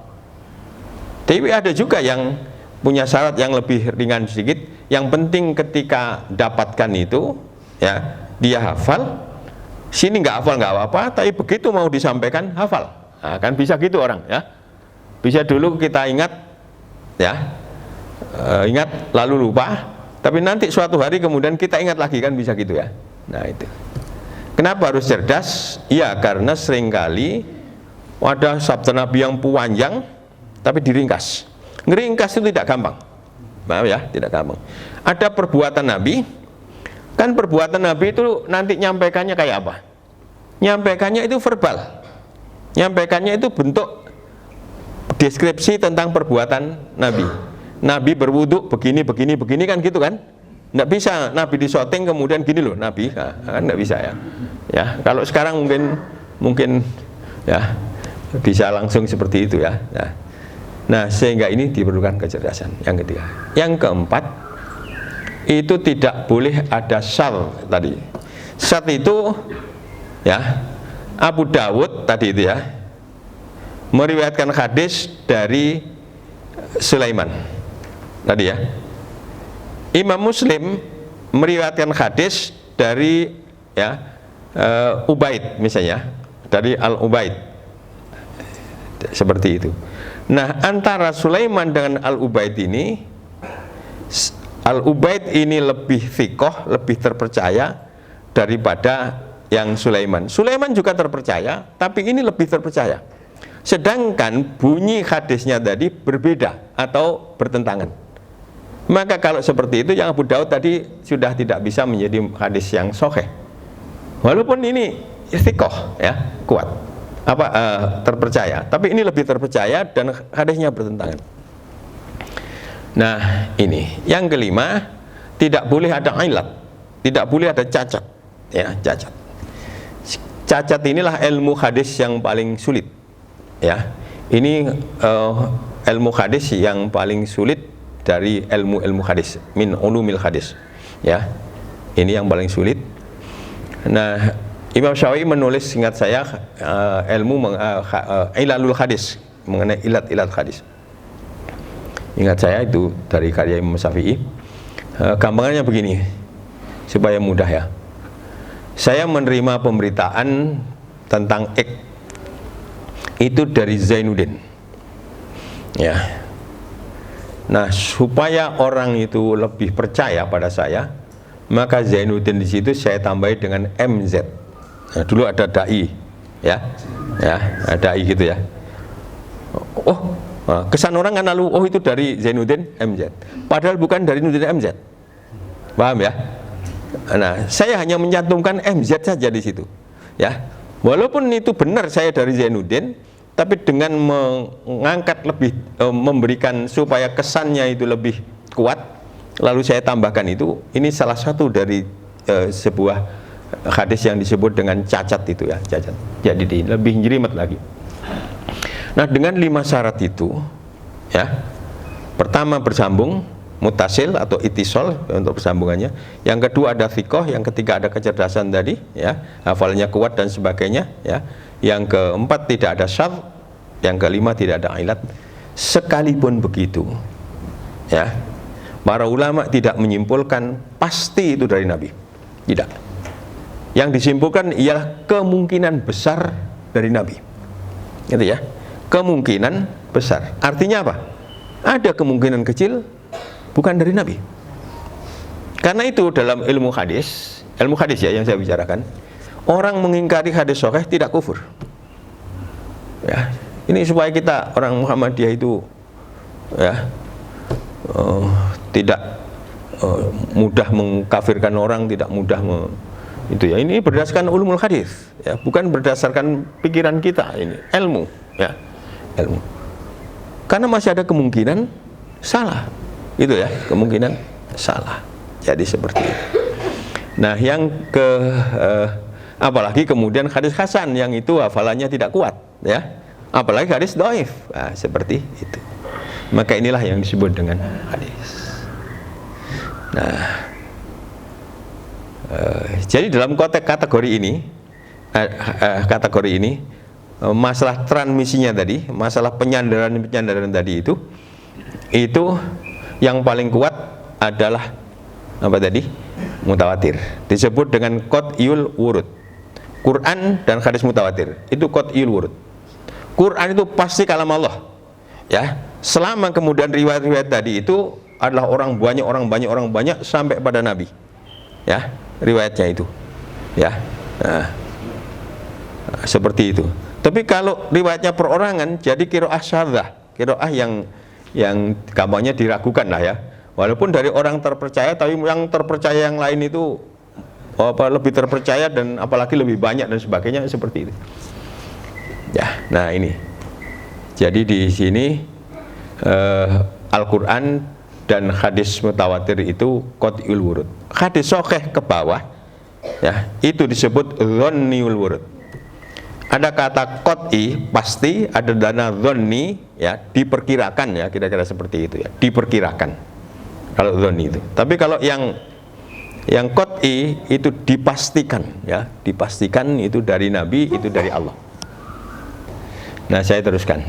Tapi ada juga yang punya syarat yang lebih ringan sedikit. Yang penting ketika dapatkan itu, ya, dia hafal. Sini nggak hafal nggak apa-apa, tapi begitu mau disampaikan hafal. Nah, kan bisa gitu orang, ya. Bisa dulu kita ingat, ya, ingat lalu lupa. Tapi nanti suatu hari kemudian kita ingat lagi, kan bisa gitu ya. Nah itu. Kenapa harus cerdas? Ya karena seringkali ada sabda Nabi yang panjang, tapi diringkas. Ngeringkas itu tidak gampang. Maaf ya, tidak gampang. Ada perbuatan Nabi, kan perbuatan Nabi itu nanti nyampaikannya kayak apa? Nyampaikannya itu verbal. Nyampaikannya itu bentuk deskripsi tentang perbuatan Nabi. Nabi berwudhu begini, begini, begini, kan gitu kan? Nggak bisa Nabi disyuting kemudian gini loh Nabi, nah, kan nggak bisa ya. Ya, kalau sekarang mungkin ya bisa langsung seperti itu ya. Nah, sehingga ini diperlukan kecerdasan. Yang ketiga, yang keempat itu tidak boleh ada syal tadi. Syal itu ya Abu Dawud tadi itu ya meriwayatkan hadis dari Sulaiman tadi ya. Imam Muslim meriwayatkan hadis dari ya Ubaid misalnya, dari Al-Ubaid seperti itu. Nah, antara Sulaiman dengan Al-Ubaid ini, Al-Ubaid ini lebih thiqah, lebih terpercaya daripada yang Sulaiman. Sulaiman juga terpercaya, tapi ini lebih terpercaya. Sedangkan bunyi hadisnya tadi berbeda atau bertentangan. Maka kalau seperti itu, yang Abu Daud tadi sudah tidak bisa menjadi hadis yang sahih. Walaupun ini thiqah, ya, kuat, terpercaya, tapi ini lebih terpercaya dan hadisnya bertentangan. Nah, ini yang kelima, tidak boleh ada ilat, tidak boleh ada cacat, ya, cacat. Cacat inilah ilmu hadis yang paling sulit, ya. Ini ilmu hadis yang paling sulit dari ilmu hadis, min ulumil hadis, ya. Ini yang paling sulit. Nah, Imam Syafi'i menulis, ingat saya, ilmu ilalul hadis, mengenai ilat hadis. Ingat saya itu dari karya Imam Syafi'i. Gampangannya begini, supaya mudah, ya. Saya menerima pemberitaan tentang itu dari Zainuddin, ya. Nah, supaya orang itu lebih percaya pada saya, maka Zainuddin di situ saya tambahi dengan MZ. Nah, dulu ada dai, ya, ada dai gitu, ya. Oh, kesan orang kan lalu, oh itu dari Zainuddin MZ, padahal bukan dari Zainuddin MZ, paham, ya? Nah, saya hanya mencantumkan MZ saja di situ, ya. Walaupun itu benar saya dari Zainuddin, tapi dengan mengangkat lebih, memberikan supaya kesannya itu lebih kuat, lalu saya tambahkan itu. Ini salah satu dari sebuah hadis yang disebut dengan cacat itu, ya, cacat. Jadi lebih jelimet lagi. Nah, dengan 5 syarat itu, ya, pertama bersambung, mutasil atau itisol untuk persambungannya. Yang kedua ada thiqah, yang ketiga ada kecerdasan tadi, ya, hafalnya kuat dan sebagainya, ya. Yang keempat tidak ada syadz, yang kelima tidak ada ilat. Sekalipun begitu, ya, para ulama tidak menyimpulkan pasti itu dari Nabi, tidak. Yang disimpulkan ialah kemungkinan besar dari Nabi, gitu, ya. Kemungkinan besar, artinya apa? Ada kemungkinan kecil bukan dari Nabi. Karena itu dalam ilmu hadis ya yang saya bicarakan, orang mengingkari hadis sahih tidak kufur, ya. Ini supaya kita orang Muhammadiyah itu, ya, tidak mudah mengkafirkan orang, tidak mudah itu, ya. Ini berdasarkan ulumul hadis, ya, bukan berdasarkan pikiran kita. Ini ilmu, ya, ilmu. Karena masih ada kemungkinan salah, itu, ya, kemungkinan salah. Jadi seperti itu. Nah, yang apalagi kemudian hadis hasan yang itu hafalannya tidak kuat, ya, apalagi hadis dhaif, nah, seperti itu. Maka inilah yang disebut dengan hadis. Nah, jadi dalam konteks kategori ini, masalah transmisinya tadi, masalah penyandaran tadi itu yang paling kuat adalah apa tadi? Mutawatir. Disebut dengan qat'iyul wurud. Quran dan hadis mutawatir itu qat'iyul wurud. Quran itu pasti kalam Allah, ya. Selama kemudian riwayat-riwayat tadi itu adalah orang banyak sampai pada Nabi, ya, riwayatnya itu, ya. Nah, seperti itu. Tapi kalau riwayatnya perorangan, jadi qiraah syadzah, qiraah yang gampangnya diragukan lah, ya. Walaupun dari orang terpercaya, tapi yang terpercaya yang lain itu lebih terpercaya dan apalagi lebih banyak dan sebagainya, seperti itu. Ya, nah ini. Jadi di sini Al-Quran dan hadis mutawatir itu qat'iyul wurud. Hadis sahih ke bawah, ya, itu disebut dhonniul wurud. Ada kata qat'i pasti, ada dana dhonni, ya, diperkirakan, ya, kira-kira seperti itu, ya, diperkirakan kalau dhonni itu. Tapi kalau yang qat'i itu dipastikan, ya, dipastikan itu dari Nabi, itu dari Allah. Nah, saya teruskan.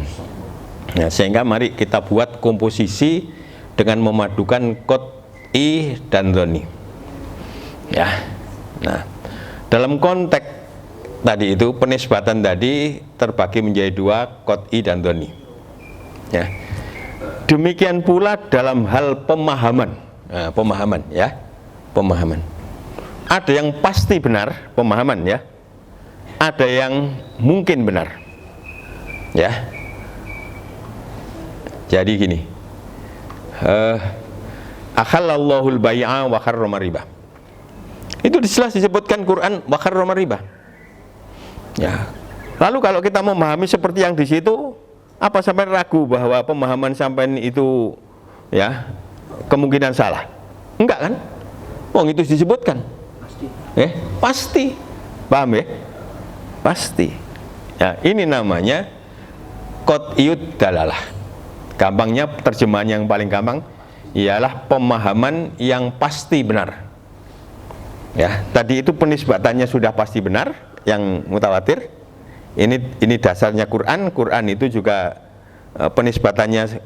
Nah, sehingga mari kita buat komposisi dengan memadukan qat'i dan dhonni, ya. Nah, dalam konteks tadi itu penisbatan tadi terbagi menjadi 2, qat'i dan dhonni. Ya. Demikian pula dalam hal pemahaman. Nah, pemahaman ya. Pemahaman. Ada yang pasti benar pemahaman ya. Ada yang mungkin benar. Ya. Jadi gini. Akhalallahul bai'a wa harrama riba. Itu jelas disebutkan Quran wa harrama riba. Ya. Lalu kalau kita memahami seperti yang di situ, apa sampai ragu bahwa pemahaman sampai itu ya kemungkinan salah? Enggak kan? Wong itu disebutkan. Pasti. Pasti. Paham ya? Pasti. Ya, ini namanya qat'iyud dalalah. Gampangnya terjemahan yang paling gampang ialah pemahaman yang pasti benar. Ya, tadi itu penisbatannya sudah pasti benar yang mutawatir. Ini dasarnya Quran. Quran itu juga penisbatannya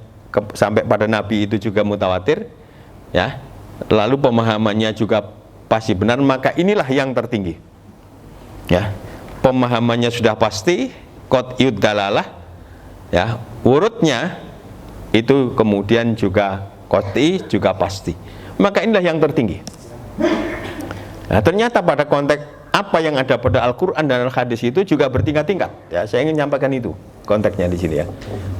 sampai pada Nabi itu juga mutawatir. Ya, lalu pemahamannya juga pasti benar. Maka inilah yang tertinggi. Ya, pemahamannya sudah pasti, qat'iyud dalalah. Ya, urutnya itu kemudian juga qat'i, juga pasti. Maka inilah yang tertinggi. Nah, ternyata pada konteks apa yang ada pada Al-Quran dan Al-Hadis itu juga bertingkat-tingkat. Ya, saya ingin menyampaikan itu konteksnya di sini ya.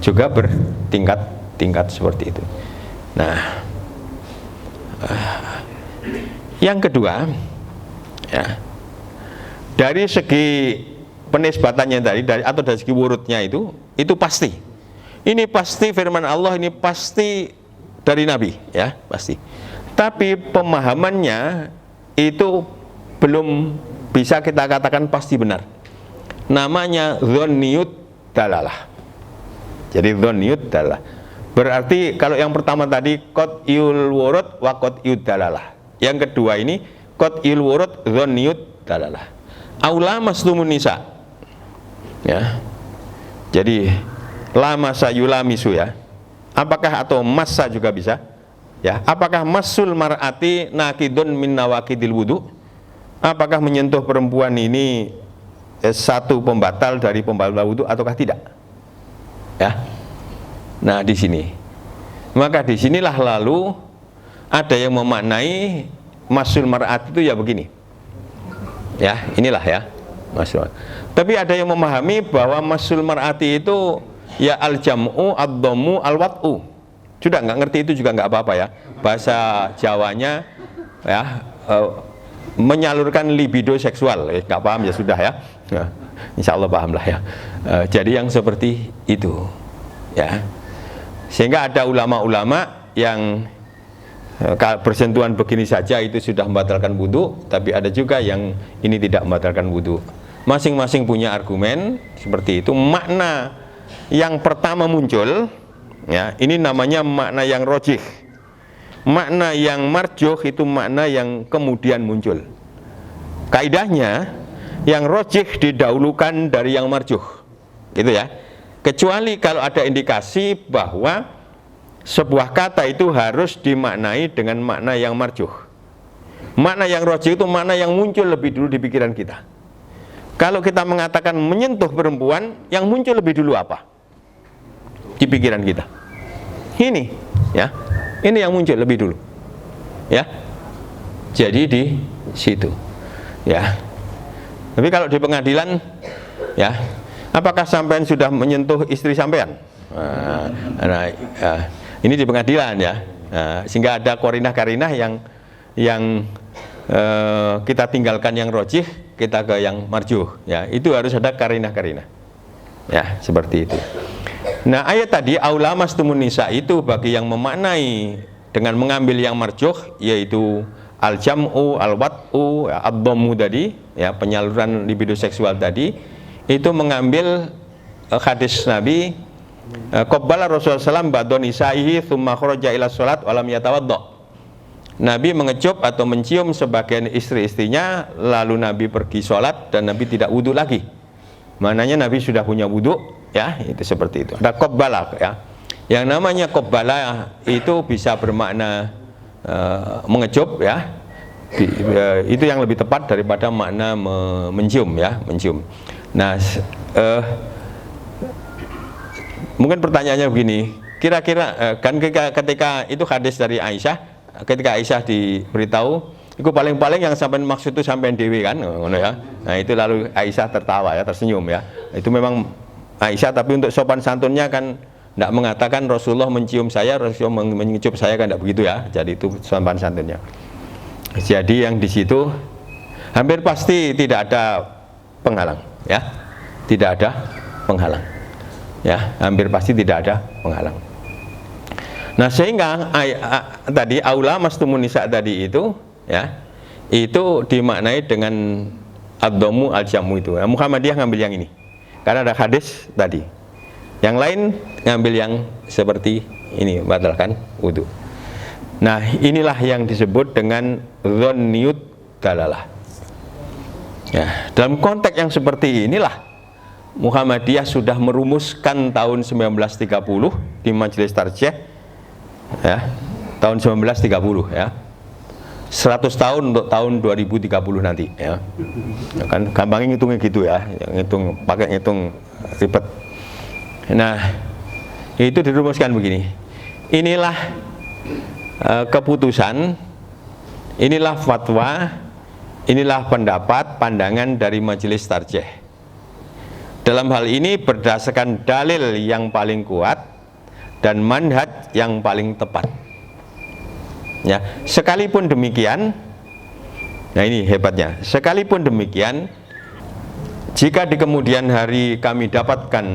Juga bertingkat-tingkat seperti itu. Nah, yang kedua, ya, dari segi penisbatannya tadi, atau dari segi wurudnya itu pasti. Ini pasti firman Allah, ini pasti dari Nabi, ya pasti. Tapi pemahamannya itu belum bisa kita katakan pasti benar. Namanya dhanniyud dalalah. Jadi dhanniyud dalalah. Berarti kalau yang pertama tadi qat'iyul wurud wa qat'iyud dalalah. Yang kedua ini qat'iyul wurud dhanniyud dalalah. Aula maslumun nisa. Ya. Jadi lama sayulamisu ya. Apakah atau massa juga bisa? Ya, apakah masul mar'ati nakidun min nawakidil wudu? Apakah menyentuh perempuan ini satu pembatal dari pembatal wudu ataukah tidak? Ya. Nah, di sini. Maka di sinilah lalu ada yang memaknai masul mar'at itu ya begini. Ya, inilah ya. Masul. Tapi ada yang memahami bahwa masul mar'ati itu ya al-jam'u, ad-dhammu, al-wat'u. Sudah nggak ngerti itu juga nggak apa-apa ya. Bahasa Jawanya ya menyalurkan libido seksual, nggak paham ya sudah ya. Insya Allah paham lah ya. Jadi yang seperti itu, ya. Sehingga ada ulama-ulama yang bersentuhan begini saja itu sudah membatalkan wudu, tapi ada juga yang ini tidak membatalkan wudu. Masing-masing punya argumen seperti itu. Makna yang pertama muncul, ya, ini namanya makna yang rojih. Makna yang marjuh itu makna yang kemudian muncul. Kaidahnya yang rojih didahulukan dari yang marjuh, gitu ya. Kecuali kalau ada indikasi bahwa sebuah kata itu harus dimaknai dengan makna yang marjuh. Makna yang rojih itu makna yang muncul lebih dulu di pikiran kita. Kalau kita mengatakan menyentuh perempuan, yang muncul lebih dulu apa di pikiran kita? Ini, ya. Ini yang muncul lebih dulu, ya. Jadi di situ, ya. Tapi kalau di pengadilan, ya, apakah sampean sudah menyentuh istri sampean? Ini di pengadilan ya. Sehingga ada korinah-karinah yang kita tinggalkan yang rojih, kita ke yang marjuh, ya. Itu harus ada karinah-karinah, ya, seperti itu. Nah, ayat tadi aula mastumun nisa itu bagi yang memaknai dengan mengambil yang marjuh, yaitu al-jam'u, al-wat'u, ad-dhammu tadi, ya, penyaluran libido seksual tadi, itu mengambil hadis Nabi qabbala Rasulullah SAW ba'da nisaihi tsumma kharaja ila sholat wa lam yatawadda. Nabi mengecup atau mencium sebagian istri-istrinya, lalu Nabi pergi sholat dan Nabi tidak wudhu lagi. Maknanya Nabi sudah punya wudhu, ya, itu seperti itu. Ada qabbala, ya. Yang namanya qabbala itu bisa bermakna mengecup, ya. Itu yang lebih tepat daripada makna mencium, ya, mencium. Nah, Mungkin pertanyaannya begini, kira-kira kan ketika itu hadis dari Aisyah, ketika Aisyah diberitahu, itu paling-paling yang sampai maksud itu sampai dewi kan, ngono ya. Nah itu lalu Aisyah tertawa ya, tersenyum ya. Itu memang Aisyah, tapi untuk sopan santunnya kan tidak mengatakan Rasulullah mencium saya, Rasulullah mencup saya, kan tidak begitu ya. Jadi itu sopan santunnya. Jadi yang di situ hampir pasti tidak ada penghalang ya, tidak ada penghalang. Ya, hampir pasti tidak ada penghalang. Nah, sehingga tadi aula mastumun nisa tadi itu ya, itu dimaknai dengan ad-dhammu al-jammu itu. Nah, Muhammadiyah ngambil yang ini. Karena ada hadis tadi. Yang lain ngambil yang seperti ini, batalkan wudu. Nah, inilah yang disebut dengan dhanniyut dalalah. Ya, dalam konteks yang seperti inilah Muhammadiyah sudah merumuskan tahun 1930 di Majelis Tarjih ya, tahun 1930 ya. 100 tahun untuk tahun 2030 nanti ya. Ya kan gampang ngitungnya gitu ya, ngitung pakai ngitung ribet. Nah, itu dirumuskan begini. Inilah keputusan, inilah fatwa, inilah pendapat, pandangan dari Majelis Tarjih. Dalam hal ini berdasarkan dalil yang paling kuat dan manhaj yang paling tepat. Ya, sekalipun demikian, nah ini hebatnya. Sekalipun demikian, jika di kemudian hari kami dapatkan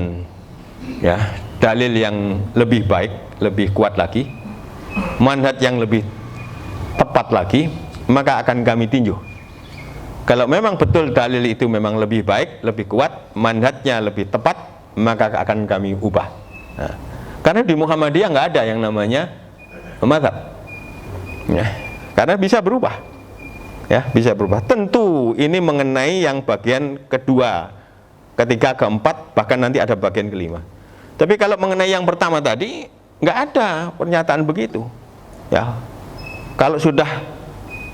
ya dalil yang lebih baik, lebih kuat lagi, manhaj yang lebih tepat lagi, maka akan kami tinjau. Kalau memang betul dalil itu memang lebih baik, lebih kuat, manhajnya lebih tepat, maka akan kami ubah. Nah, karena di Muhammadiyah nggak ada yang namanya mazhab, ya, karena bisa berubah, ya bisa berubah. Tentu ini mengenai yang bagian kedua, ketiga, keempat, bahkan nanti ada bagian kelima. Tapi kalau mengenai yang pertama tadi, nggak ada pernyataan begitu, ya. Kalau sudah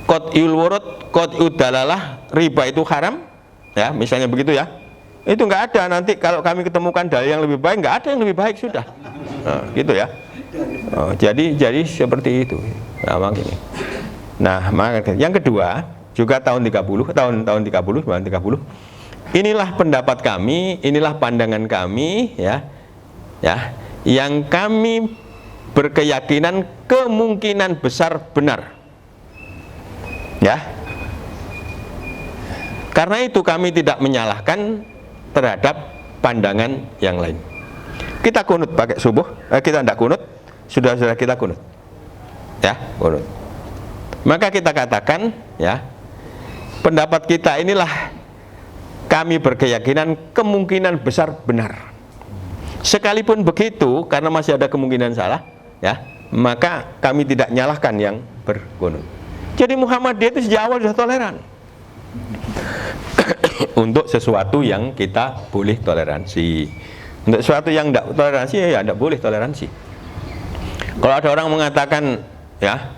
qat'ul wurud, qat'ud dalalah, riba itu haram, ya, misalnya begitu ya. Itu nggak ada, nanti kalau kami ketemukan dalil yang lebih baik, nggak ada yang lebih baik sudah. Nah, gitu ya. Oh, jadi seperti itu. Nah, makanya. Nah, maka yang kedua, juga tahun 30. Inilah pendapat kami, inilah pandangan kami, ya. Ya, yang kami berkeyakinan kemungkinan besar benar. Ya, karena itu kami tidak menyalahkan terhadap pandangan yang lain. Kita kunut pakai subuh, kita tidak kunut, sudah kita kunut, ya kunut. Maka kita katakan, ya, pendapat kita inilah kami berkeyakinan kemungkinan besar benar. Sekalipun begitu, karena masih ada kemungkinan salah, ya, maka kami tidak nyalahkan yang berkunut. Jadi Muhammadiyah itu sejak awal sudah toleran untuk sesuatu yang kita boleh toleransi. Untuk sesuatu yang tidak toleransi, ya tidak boleh toleransi. Kalau ada orang mengatakan, ya,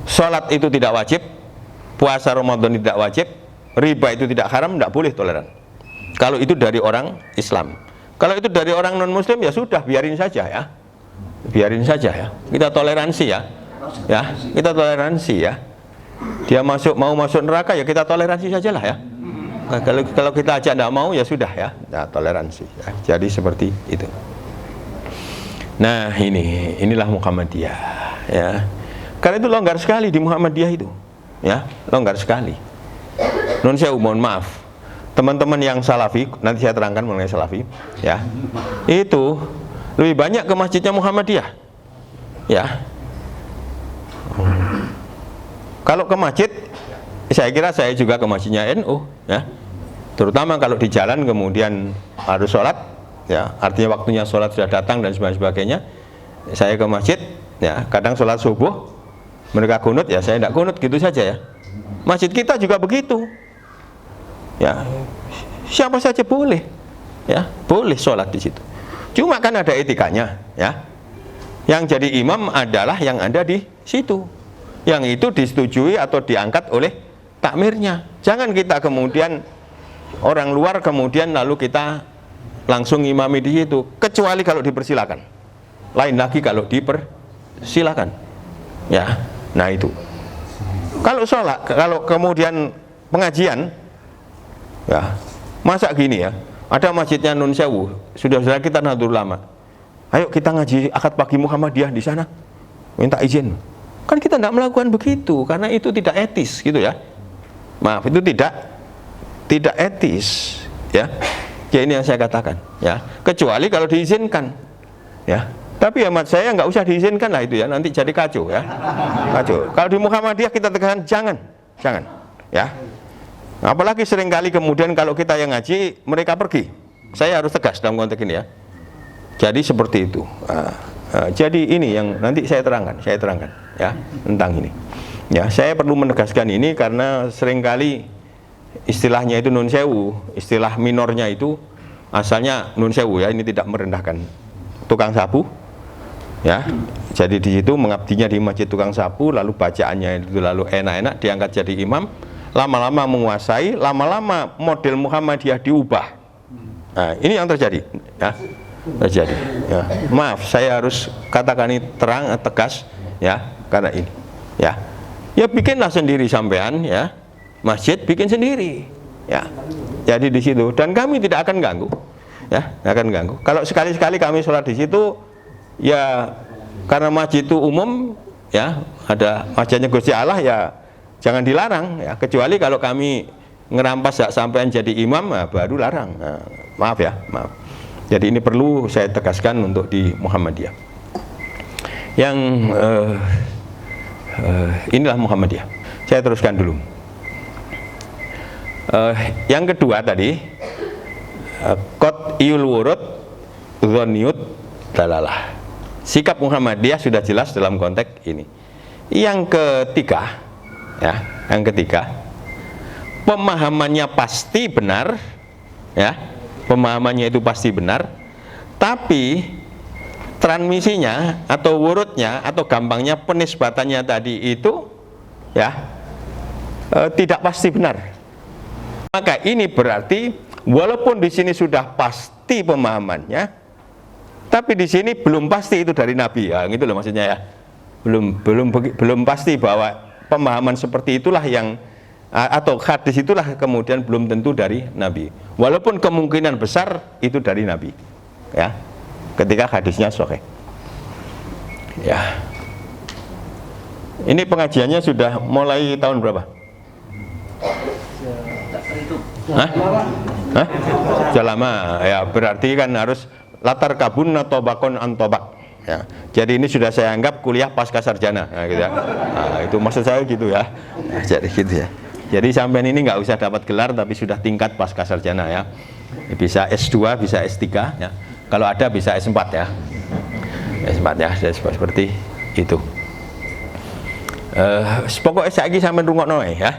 sholat itu tidak wajib, puasa Ramadan tidak wajib, riba itu tidak haram, tidak boleh toleran. Kalau itu dari orang Islam. Kalau itu dari orang non Muslim, ya sudah, biarin saja ya, biarin saja ya. Kita toleransi ya, ya kita toleransi ya. Dia mau masuk neraka, ya kita toleransi sajalah ya. Kalau kita aja tidak mau, ya sudah ya, nah, toleransi ya. Jadi seperti itu. Nah, inilah Muhammadiyah ya. Karena itu longgar sekali di Muhammadiyah itu, ya, longgar sekali. Nun sewu, mohon maaf, teman-teman yang salafi, nanti saya terangkan mengenai salafi, ya, itu lebih banyak ke masjidnya Muhammadiyah, ya. Kalau ke masjid, saya kira saya juga ke masjidnya NU, ya. Terutama kalau di jalan kemudian harus sholat, ya, artinya waktunya sholat sudah datang dan sebagainya. Saya ke masjid, ya, kadang sholat subuh, mereka kunut, ya saya tidak kunut, gitu saja ya. Masjid kita juga begitu, ya. Siapa saja boleh, ya, boleh sholat di situ. Cuma kan ada etikanya, ya. Yang jadi imam adalah yang ada di situ. Yang itu disetujui atau diangkat oleh takmirnya. Jangan kita kemudian orang luar kemudian lalu kita langsung imami di situ, kecuali kalau dipersilakan. Lain lagi kalau dipersilakan. Ya, nah itu. Kalau sholat, kalau kemudian pengajian, ya masa gini ya, ada masjidnya Nun Sewu, sudah kita Nahdlatul Ulama. Ayo kita ngaji akad pagi Muhammadiyah di sana, minta izin. Kan kita tidak melakukan begitu, karena itu tidak etis, gitu ya. Maaf, itu tidak etis, ya. Ya ini yang saya katakan, ya. Kecuali kalau diizinkan, ya. Tapi hemat saya nggak usah diizinkan lah itu ya, nanti jadi kacau ya. Kacau. Kalau di Muhammadiyah kita tegaskan jangan, ya. Apalagi seringkali kemudian kalau kita yang ngaji mereka pergi. Saya harus tegas dalam konteks ini ya. Jadi seperti itu. Jadi ini yang nanti saya terangkan ya tentang ini. Ya, saya perlu menegaskan ini karena seringkali istilahnya itu Nun Sewu, istilah minornya itu asalnya Nun Sewu ya, ini tidak merendahkan tukang sapu. Ya, jadi di situ mengabdinya di masjid tukang sapu, lalu bacaannya itu lalu enak-enak diangkat jadi imam, lama-lama menguasai, lama-lama model Muhammadiyah diubah. Nah, ini yang terjadi, ya, terjadi. Ya. Maaf, saya harus katakan ini terang, tegas, ya, karena ini, ya, ya bikinlah sendiri sampean, ya, masjid bikin sendiri, ya. Jadi di situ dan kami tidak akan ganggu, ya, tidak akan ganggu. Kalau sekali-sekali kami sholat di situ. Ya karena masjid itu umum ya, ada masjidnya Gusti Allah ya jangan dilarang ya, kecuali kalau kami ngerampas hak sampean jadi imam nah, baru larang. Nah, maaf ya, maaf. Jadi ini perlu saya tegaskan untuk di Muhammadiyah. Yang inilah Muhammadiyah. Saya teruskan dulu. Yang kedua tadi qat'iyul wurud dzanniyut dalalah. Sikap Muhammadiyah sudah jelas dalam konteks ini. Yang ketiga, ya, yang ketiga, pemahamannya pasti benar, ya, pemahamannya itu pasti benar, tapi transmisinya atau wurudnya atau gampangnya penisbatannya tadi itu, ya, tidak pasti benar. Maka ini berarti walaupun di sini sudah pasti pemahamannya, tapi di sini belum pasti itu dari Nabi, ya, gitu loh maksudnya ya. Belum pasti bahwa pemahaman seperti itulah yang atau hadis itulah kemudian belum tentu dari Nabi. Walaupun kemungkinan besar itu dari Nabi, ya. Ketika hadisnya sahih. Ya. Ini pengajiannya sudah mulai tahun berapa? Hah? Hah? Sudah lama. Ya, berarti kan harus latar kabun atau bakon antobak ya. Jadi ini sudah saya anggap kuliah pasca sarjana ya, gitu ya. Nah, itu maksud saya gitu ya. Nah, jadi gitu ya. Jadi sampai ini nggak usah dapat gelar tapi sudah tingkat pasca sarjana ya. Bisa S2, bisa S3 ya. Kalau ada bisa S4 ya. S4 ya, seperti itu. Pokoknya saya lagi sampai rungokno ya.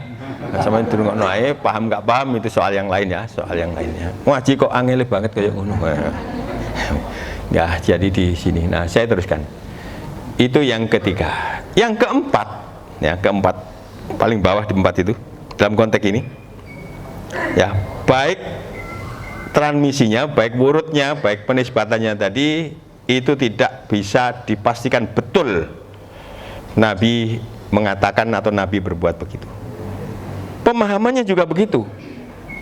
Sampai rungokno ae, paham nggak paham itu soal yang lain ya, soal yang lainnya. Ngaji kok angel banget kayak ngono. Ya, jadi di sini. Nah, saya teruskan. Itu yang ketiga. Yang keempat, ya, keempat paling bawah di empat itu dalam konteks ini. Ya, baik transmisinya, baik wurudnya, baik penisbatannya tadi itu tidak bisa dipastikan betul Nabi mengatakan atau Nabi berbuat begitu. Pemahamannya juga begitu.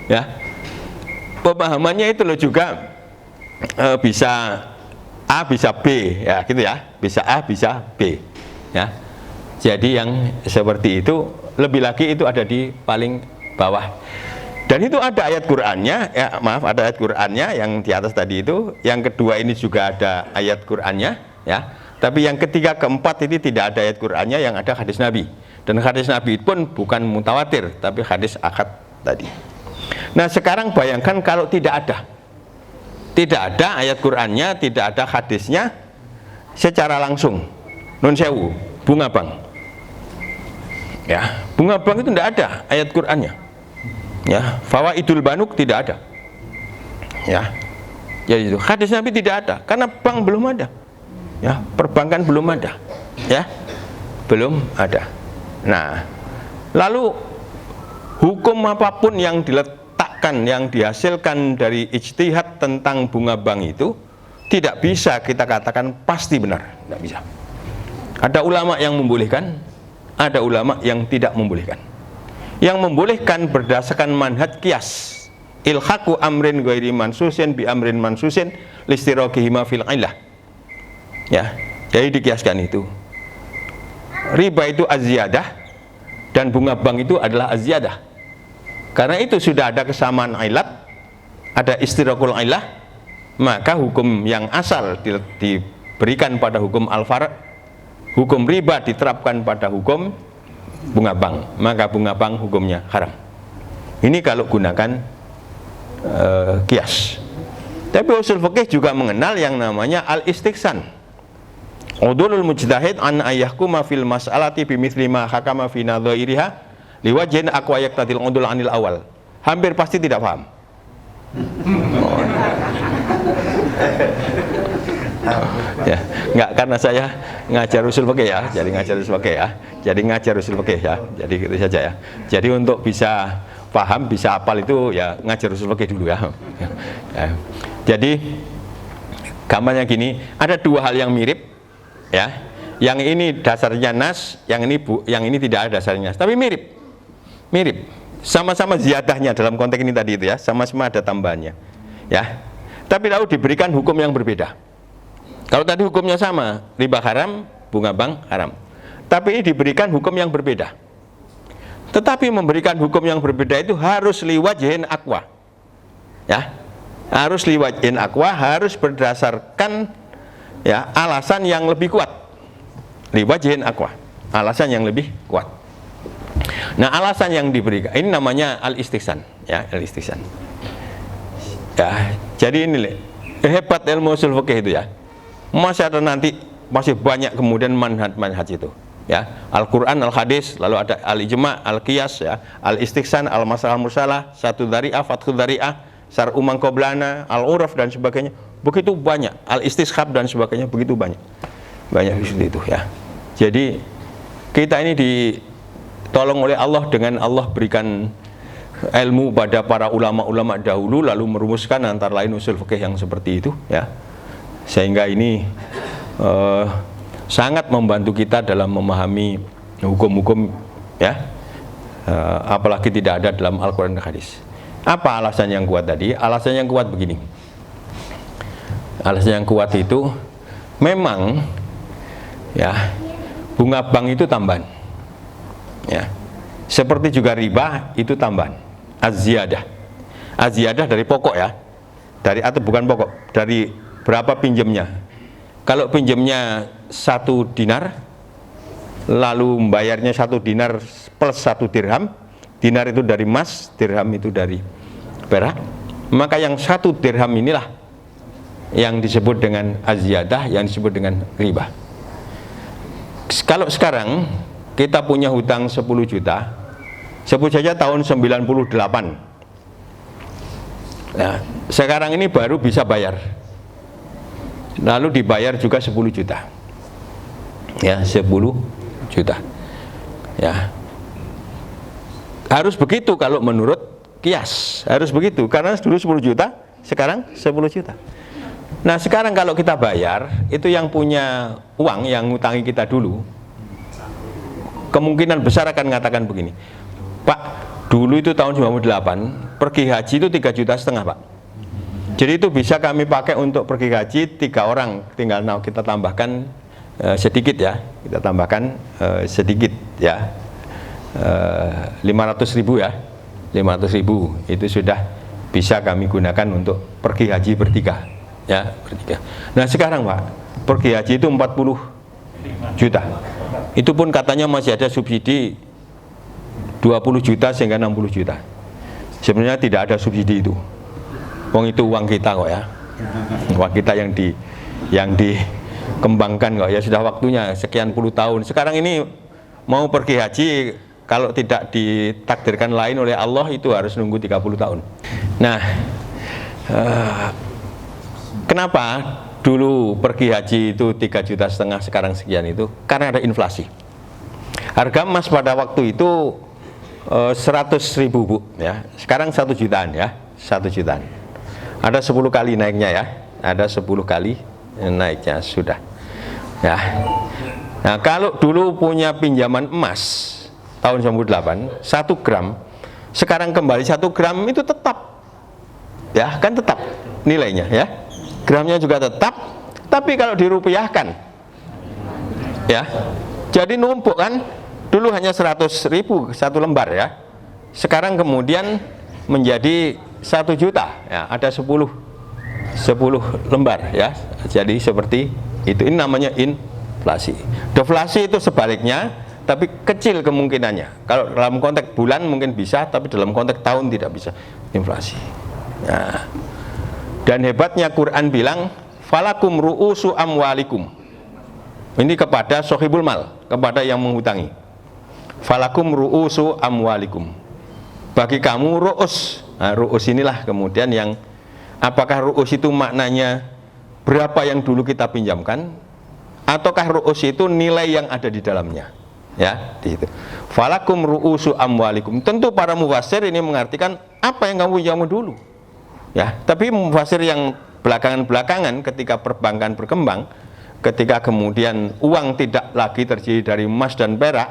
Ya. Pemahamannya itu loh juga bisa A bisa B ya gitu ya, bisa A bisa B ya. Jadi yang seperti itu lebih lagi itu ada di paling bawah dan itu ada ayat Qur'annya ya, maaf ada ayat Qur'annya yang di atas tadi itu. Yang kedua ini juga ada ayat Qur'annya ya, tapi yang ketiga keempat ini tidak ada ayat Qur'annya, yang ada hadis Nabi, dan hadis Nabi pun bukan mutawatir tapi hadis ahad tadi. Nah sekarang bayangkan kalau tidak ada ayat Qur'annya, tidak ada hadisnya secara langsung. Nun sewu, bunga bang. Ya, bunga bang itu tidak ada ayat Qur'annya. Ya, fawaidul banuk tidak ada. Ya. Jadi itu hadis Nabi tidak ada karena bank belum ada. Ya, perbankan belum ada. Ya. Belum ada. Nah, lalu hukum apapun yang diletakkan kebijakan yang dihasilkan dari ijtihad tentang bunga bank itu tidak bisa kita katakan pasti benar, tidak bisa. Ada ulama yang membolehkan, ada ulama yang tidak membolehkan. Yang membolehkan berdasarkan manhaj qiyas, ilhaqu amrin ghairi mansusin bi amrin mansusin listiraqihima fil illah. Ya, jadi dikiaskan itu. Riba itu az-ziyadah dan bunga bank itu adalah az-ziyadah. Karena itu sudah ada kesamaan ilat, ada istiraqul illah, maka hukum yang asal diberikan pada hukum al-far', hukum riba diterapkan pada hukum bunga bank, maka bunga bank hukumnya haram. Ini kalau gunakan qiyas. Tapi usul fikih juga mengenal yang namanya al-istiqsan. Udulul mujtahid an ayyahkuma fil mas'alati bimithli ma hakama fi nadhairiha liwajhin aqwa yaqtadil udul anil awal. Hampir pasti tidak paham. Ya, enggak, karena saya ngajar usul fikih ya, jadi ngajar usul fikih ya. Jadi ngajar usul fikih ya. Jadi gitu saja ya. Jadi untuk bisa paham, bisa hafal itu ya ngajar usul fikih dulu ya. Ya. Jadi gambarnya gini, ada dua hal yang mirip ya. Yang ini dasarnya nas, yang ini tidak ada dasarnya nas, tapi mirip. Mirip. Sama-sama ziyadahnya dalam konteks ini tadi itu ya, sama-sama ada tambahannya. Ya. Tapi lalu diberikan hukum yang berbeda. Kalau tadi hukumnya sama, riba haram, bunga bank haram. Tapi ini diberikan hukum yang berbeda. Tetapi memberikan hukum yang berbeda itu harus liwajhin aqwa. Ya. Harus liwajhin aqwa, harus berdasarkan ya alasan yang lebih kuat. Liwajhin aqwa, alasan yang lebih kuat. Nah, alasan yang diberikan ini namanya al-istiqsan, ya, al-istiqsan. Ya, jadi ini hebat ilmu usul fikih itu ya. Masih ada nanti, masih banyak kemudian manhaj itu ya. Al-Quran, al-hadis, lalu ada al-ijma', al-qiyas ya, al-istiqsan, al-masalah mursalah, satu dhari'ah, fathu dhari'ah, sar'u man qablana, al-uraf dan sebagainya. Begitu banyak, al-istishab dan sebagainya, begitu banyak. Banyak di situ ya. Jadi kita ini ditolong oleh Allah dengan Allah berikan ilmu pada para ulama-ulama dahulu, lalu merumuskan antara lain usul fikih yang seperti itu ya. Sehingga ini sangat membantu kita dalam memahami hukum-hukum ya, apalagi tidak ada dalam Al-Quran dan Hadis. Apa alasan yang kuat tadi? Alasan yang kuat begini. Alasan yang kuat itu memang ya, bunga bank itu tambahan ya, seperti juga riba itu tambahan, az-ziyadah. Az-ziyadah dari pokok ya, dari atau bukan pokok, dari berapa pinjamnya. Kalau pinjamnya 1 dinar, lalu membayarnya 1 dinar plus 1 dirham. Dinar itu dari emas, dirham itu dari perak. Maka yang 1 dirham inilah yang disebut dengan az-ziyadah, yang disebut dengan riba. Kalau sekarang kita punya hutang 10 juta, sebut saja tahun 98. Nah, sekarang ini baru bisa bayar. Lalu dibayar juga 10 juta. Ya, 10 juta. Ya. Harus begitu kalau menurut qiyas. Harus begitu karena dulu 10 juta, sekarang 10 juta. Nah, sekarang kalau kita bayar, itu yang punya uang yang ngutangi kita dulu, kemungkinan besar akan mengatakan begini, Pak, dulu itu tahun 98, pergi haji itu 3,5 juta, Pak. Jadi itu bisa kami pakai untuk pergi haji 3 orang, tinggal kita tambahkan sedikit ya, kita tambahkan sedikit ya, 500.000 ya, 500.000 itu sudah bisa kami gunakan untuk pergi haji bertiga ya, bertiga. Nah sekarang Pak, pergi haji itu 40 juta, itu pun katanya masih ada subsidi 20 juta sehingga 60 juta. Sebenarnya tidak ada subsidi itu. Wong itu uang kita kok ya, uang kita yang dikembangkan kok ya, sudah waktunya sekian puluh tahun. Sekarang ini mau pergi haji, kalau tidak ditakdirkan lain oleh Allah itu harus nunggu 30 tahun. Nah, kenapa dulu pergi haji itu 3,5 juta, sekarang sekian itu? Karena ada inflasi. Harga emas pada waktu itu 100.000 Bu ya. Sekarang 1 jutaan ya, 1 jutaan. Ada 10 kali naiknya ya. Ada 10 kali naiknya sudah. Ya. Nah, kalau dulu punya pinjaman emas tahun 98 1 gram, sekarang kembali 1 gram itu tetap. Ya, kan tetap nilainya ya. Gramnya juga tetap, tapi kalau dirupiahkan ya. Jadi numpuk kan. Dulu hanya 100.000 1 lembar ya. Sekarang kemudian menjadi 1 juta ya, ada 10 lembar ya. Jadi seperti itu. Ini namanya inflasi. Deflasi itu sebaliknya, tapi kecil kemungkinannya. Kalau dalam konteks bulan mungkin bisa, tapi dalam konteks tahun tidak bisa. Inflasi. Nah, dan hebatnya Quran bilang falakum ru'usu amwalikum. Ini kepada sohibul mal, kepada yang menghutangi. Falakum ru'usu amwalikum. Bagi kamu ru'us. Nah, ru'us inilah kemudian yang, apakah ru'us itu maknanya berapa yang dulu kita pinjamkan, ataukah ru'us itu nilai yang ada di dalamnya ya, di situ. Falakum ru'usu amwalikum. Tentu para mufassir ini mengartikan apa yang kamu pinjam dulu ya, tapi mufassir yang belakangan ketika perbankan berkembang, ketika kemudian uang tidak lagi terdiri dari emas dan perak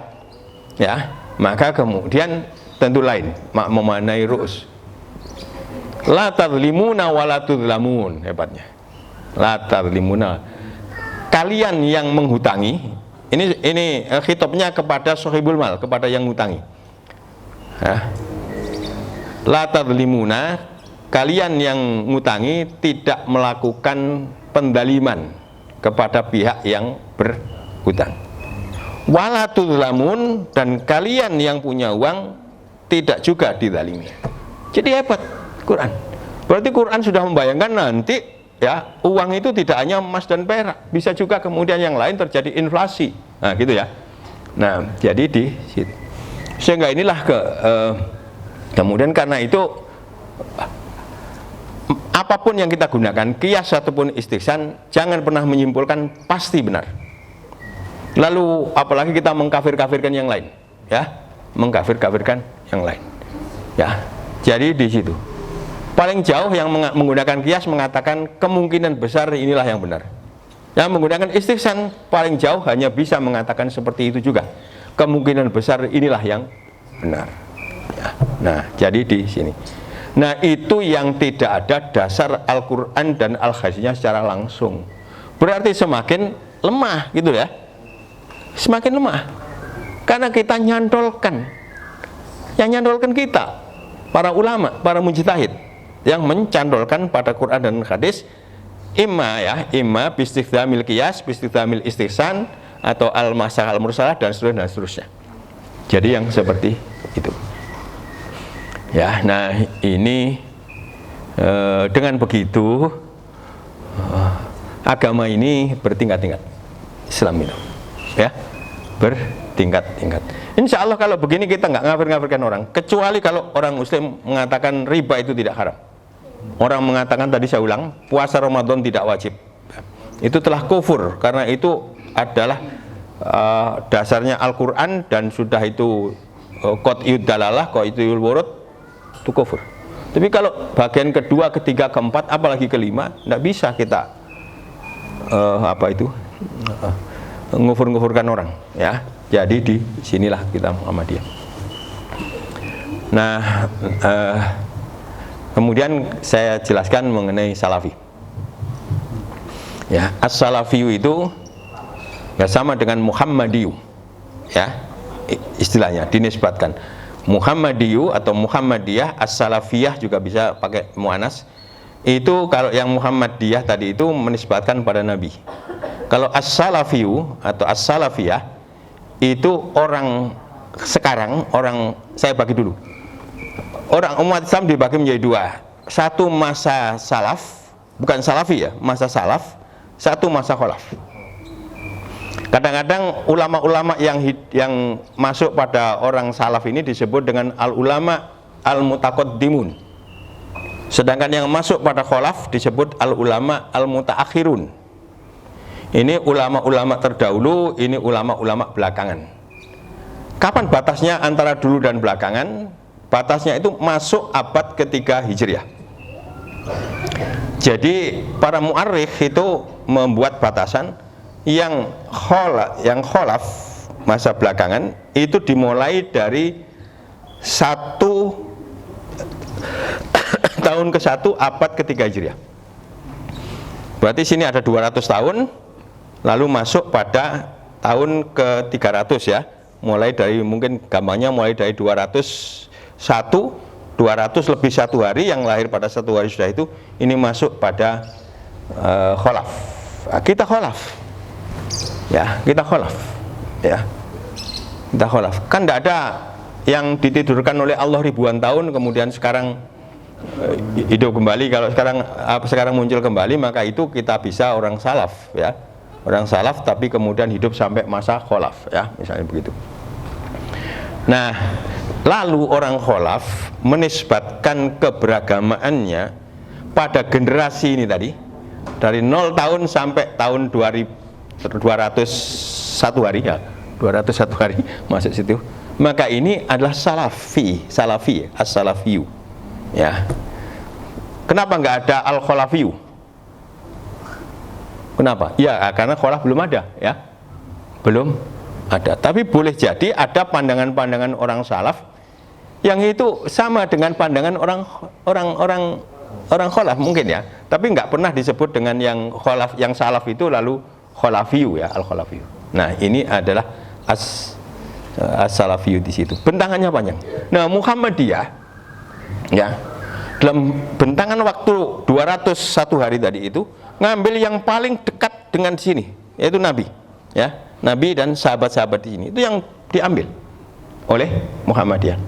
ya, maka kemudian tentu lain memaknai ru'us. La tadlimuna wa la tudlamun, hebatnya. La tadlimuna, kalian yang menghutangi, ini khitabnya kepada sohibul mal, kepada yang menghutangi ya. La tadlimuna, kalian yang ngutangi tidak melakukan pendaliman kepada pihak yang berhutang. Wala tudlamun, dan kalian yang punya uang tidak juga dizalimi. Jadi hebat Quran. Berarti Quran sudah membayangkan nanti ya, uang itu tidak hanya emas dan perak, bisa juga kemudian yang lain terjadi inflasi. Nah, gitu ya. Nah, jadi di situ. Sehingga inilah kemudian karena itu apapun yang kita gunakan, qiyas ataupun istihsan, jangan pernah menyimpulkan pasti benar. Lalu apalagi kita mengkafir-kafirkan yang lain ya, mengkafir-kafirkan yang lain ya. Jadi di situ paling jauh yang menggunakan qiyas mengatakan kemungkinan besar inilah yang benar. Yang menggunakan istihsan paling jauh hanya bisa mengatakan seperti itu juga, kemungkinan besar inilah yang benar ya. Nah, jadi di sini, nah itu yang tidak ada dasar Al-Quran dan Al-Hadisnya secara langsung, berarti semakin lemah gitu ya, semakin lemah karena kita nyantolkan, yang nyantolkan kita para ulama, para mujtahid yang mencantolkan pada Quran dan hadis, imma bistighdamil qiyas, bistighdamil istihsan, atau al-masalah al-mursalah dan seterusnya. Jadi yang seperti itu ya. Nah ini dengan begitu agama ini bertingkat-tingkat, Islam itu ya, bertingkat-tingkat. Insya Allah kalau begini kita nggak ngafir-ngafirkan orang, kecuali kalau orang muslim mengatakan riba itu tidak haram. Orang mengatakan, tadi saya ulang, puasa Ramadan tidak wajib, itu telah kufur, karena itu adalah dasarnya Al-Quran dan sudah itu qat'iyud dalalah, qat'iyul wurud, itu kufur. Tapi kalau bagian kedua, ketiga, keempat, apalagi kelima, tidak bisa kita ngufur-ngufurkan orang ya. Jadi di sinilah kita Muhammadiyah. Nah, kemudian saya jelaskan mengenai salafi ya. As-salafiyu itu ya sama dengan Muhammadiyu ya, istilahnya dinisbatkan. Muhammadiyu atau Muhammadiyah, as-salafiyah juga bisa pakai muannas. Itu kalau yang Muhammadiyah tadi itu menisbatkan pada Nabi. Kalau as-salafiyu atau as-salafiyah itu orang sekarang, orang, saya bagi dulu. Orang umat Islam dibagi menjadi dua. Satu masa salaf, bukan salafi ya, masa salaf. Satu masa kholaf. Kadang-kadang ulama-ulama yang masuk pada orang salaf ini disebut dengan al-ulama al-mutaqaddimun. Sedangkan yang masuk pada kholaf disebut al-ulama al-mutaakhirun. Ini ulama-ulama terdahulu, ini ulama-ulama belakangan. Kapan batasnya antara dulu dan belakangan? Batasnya itu masuk abad ketiga Hijriah. Jadi para mu'arrikh itu membuat batasan yang kholaf masa belakangan itu dimulai dari tahun ke-1 abad ketiga Hijriah. Berarti sini ada 200 tahun, lalu masuk pada tahun ke-300 ya. Mulai dari, mungkin gampangnya mulai dari 200 lebih 1 hari, yang lahir pada 1 hari sudah itu, ini masuk pada kholaf. Kita kholaf. Ya, kita kholaf. Ya. Kita kholaf. Kan tidak ada yang ditidurkan oleh Allah ribuan tahun kemudian sekarang hidup kembali. Kalau sekarang muncul kembali, maka itu kita bisa orang salaf ya. Orang salaf tapi kemudian hidup sampai masa kholaf ya, misalnya begitu. Nah, lalu orang kholaf menisbatkan keberagamaannya pada generasi ini tadi, dari 0 tahun sampai tahun 201 hari ya, 201 hari masuk situ. Maka ini adalah salafi, as-salafiyu ya. Kenapa nggak ada al-kholafiyu? Kenapa? Ya karena kholaf belum ada ya, belum ada. Tapi boleh jadi ada pandangan-pandangan orang salaf yang itu sama dengan pandangan orang kholaf mungkin ya, tapi nggak pernah disebut dengan yang kholaf, yang salaf itu lalu kholafiyu ya, al-kholafiyu. Nah ini adalah as-salafiyu di situ. Bentangannya panjang. Nah Muhammadiyah ya, dalam bentangan waktu 201 hari tadi itu ngambil yang paling dekat dengan sini, yaitu Nabi ya, Nabi dan sahabat-sahabat di sini, itu yang diambil oleh Muhammadiyah.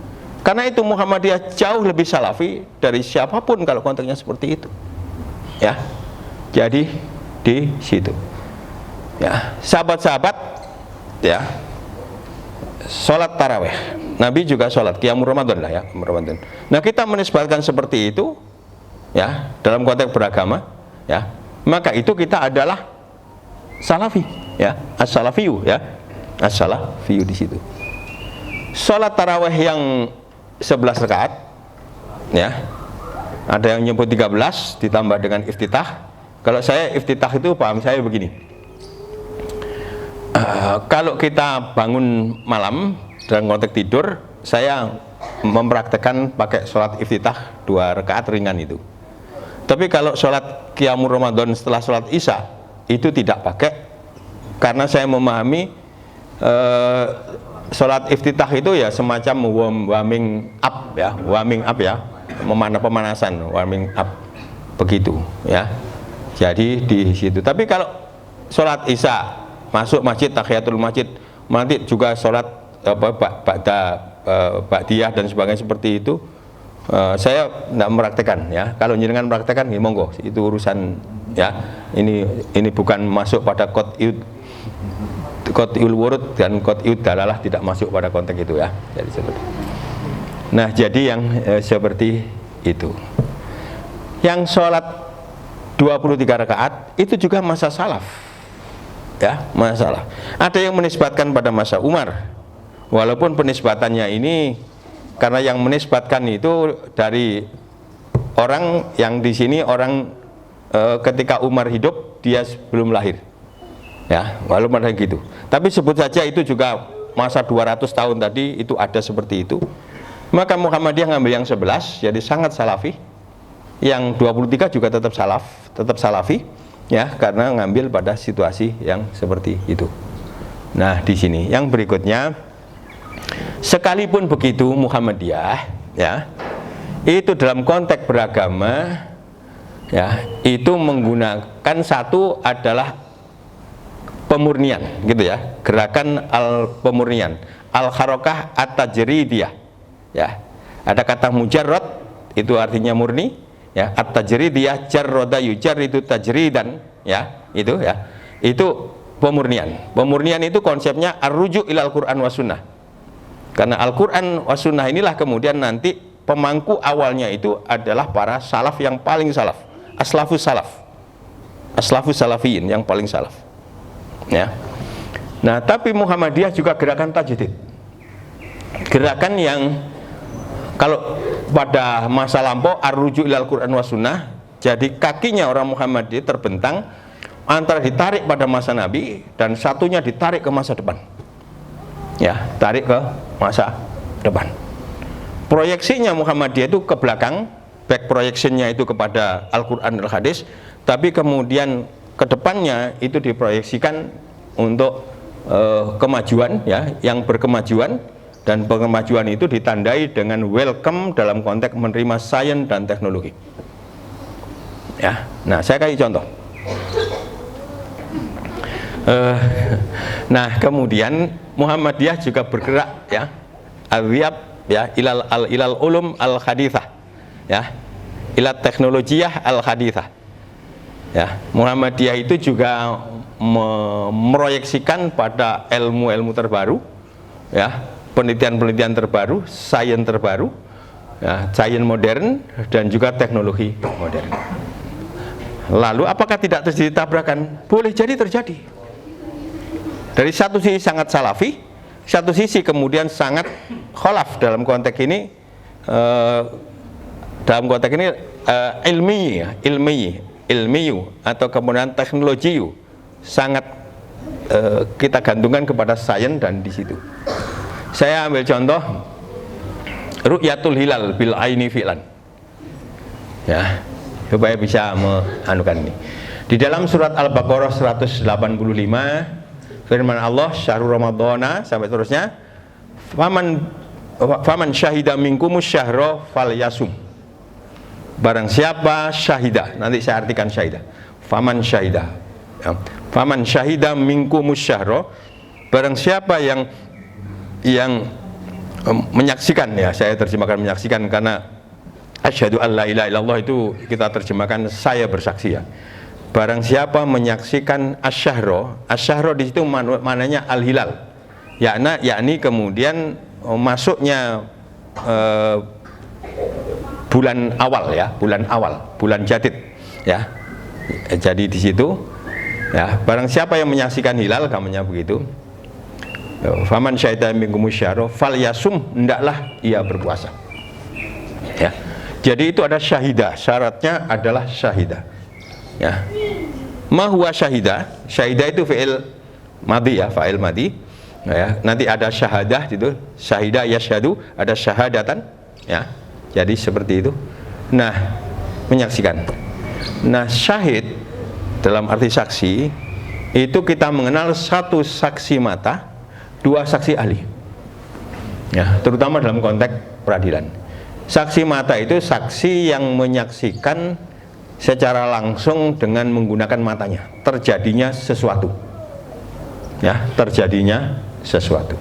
Karena itu Muhammadiyah jauh lebih salafi dari siapapun kalau konteksnya seperti itu ya. Jadi di situ ya, sahabat-sahabat ya sholat taraweh, Nabi juga sholat qiyamul Ramadan lah ya, Ramadan. Nah kita menisbatkan seperti itu ya dalam konteks beragama ya, maka itu kita adalah salafi ya, as-salafiyu ya, as-salafiyu di situ. Sholat taraweh yang 11 rakaat ya, ada yang nyebut 13 ditambah dengan iftitah. Kalau saya iftitah itu paham saya begini, kalau kita bangun malam dalam konteks tidur, saya mempraktekkan pakai sholat iftitah 2 rakaat ringan itu. Tapi kalau sholat qiyamul Ramadan setelah sholat isya itu tidak pakai, karena saya memahami sholat iftitah itu ya semacam warming up ya, pemanasan, warming up begitu ya. Jadi di situ. Tapi kalau sholat isya masuk masjid, tahiyatul masjid, nanti juga sholat ba'diyah dan sebagainya seperti itu, saya tidak mempraktekkan ya. Kalau jenengan mempraktekkan ya monggo, itu urusan ya. Ini bukan masuk pada qat'ul wurud dan qat'ud dalalah, tidak masuk pada konteks itu ya. Jadi seperti. Nah, jadi yang seperti itu. Yang sholat 23 rakaat itu juga masa salaf. Ya, masalah. Ada yang menisbatkan pada masa Umar. Walaupun penisbatannya ini karena yang menisbatkan itu dari orang yang di sini orang ketika Umar hidup dia belum lahir. Ya, walaupun ada gitu. Tapi sebut saja itu juga masa 200 tahun tadi itu ada seperti itu. Maka Muhammadiyah ngambil yang 11, jadi sangat salafi. Yang 23 juga tetap salafi. Ya, karena ngambil pada situasi yang seperti itu. Nah, di sini yang berikutnya, sekalipun begitu Muhammadiyah ya, itu dalam konteks beragama ya, itu menggunakan satu adalah pemurnian gitu ya, gerakan pemurnian, al-harokah at-tajridiyah ya. Ada kata mujarrad itu artinya murni ya, at-tajridiyah, jarroda yujar itu tajridan ya, itu ya, itu pemurnian. Pemurnian itu konsepnya ar-rujuk ilal Quran wa sunnah, karena Al-Quran wa sunnah inilah kemudian nanti pemangku awalnya itu adalah para salaf yang paling salaf, aslafus salafiyin yang paling salaf ya. Nah tapi Muhammadiyah juga gerakan tajdid gerakan yang kalau pada masa lampau ar-ruju' ilal Quran wa sunnah, jadi kakinya orang Muhammadiyah terbentang antara ditarik pada masa Nabi dan satunya ditarik ke masa depan. Ya, tarik ke masa depan. Proyeksinya Muhammadiyah itu ke belakang, back projectionnya itu kepada Al-Quran al-Hadis, tapi kemudian ke depannya itu diproyeksikan untuk kemajuan, ya, yang berkemajuan, dan kemajuan itu ditandai dengan welcome dalam konteks menerima sains dan teknologi. Ya, nah saya kasih contoh. Nah kemudian Muhammadiyah juga bergerak, ya, al-wiyab, ya, ilal ulum al-hadithah, ya, ilal teknologiyah al-hadithah. Ya, Muhammadiyah itu juga memproyeksikan pada ilmu-ilmu terbaru, ya, penelitian-penelitian terbaru, sains terbaru, ya, sains modern dan juga teknologi modern. Lalu apakah tidak terjadi tabrakan? Boleh jadi terjadi. Dari satu sisi sangat salafi, satu sisi kemudian sangat kholaf dalam konteks ini, ilmiyu atau kemudian teknologiyu, sangat kita gantungkan kepada sains dan di situ. Saya ambil contoh ru'yatul hilal bil aini fi'lan, ya, supaya bisa menganukan ini. Di dalam surat Al-Baqarah 185 firman Allah syahrul ramadhana sampai terusnya, faman syahida minkumus syahra falyasum. Barang siapa syahida, nanti saya artikan syahida. Faman syahida, ya. Faman syahida minkumus syahra, barang siapa yang menyaksikan, ya, saya terjemahkan menyaksikan karena asyhadu alla ilaha illallah itu kita terjemahkan saya bersaksi, ya. Barang siapa menyaksikan asyahro di situ maknanya al-hilal, yakni kemudian masuknya bulan awal, ya, bulan jadid, ya. Jadi di situ, ya, barang siapa yang menyaksikan hilal, kamunya begitu. Faman syahida minkumus syahra falyasum, hendaklah ia berpuasa. Ya. Jadi itu ada syahidah, syaratnya adalah syahidah. Ya. Ma huwa syahidah? Syahidah itu fi'il madhi, ya, fa'il madhi. Ya, nanti ada syahadah gitu, syahidah yasyhadu, ada syahadatan, ya. Jadi seperti itu. Nah, menyaksikan. Nah, syahid dalam arti saksi itu kita mengenal satu saksi mata, dua saksi ahli. Ya, terutama dalam konteks peradilan. Saksi mata itu saksi yang menyaksikan secara langsung dengan menggunakan matanya terjadinya sesuatu. Ya, terjadinya sesuatu.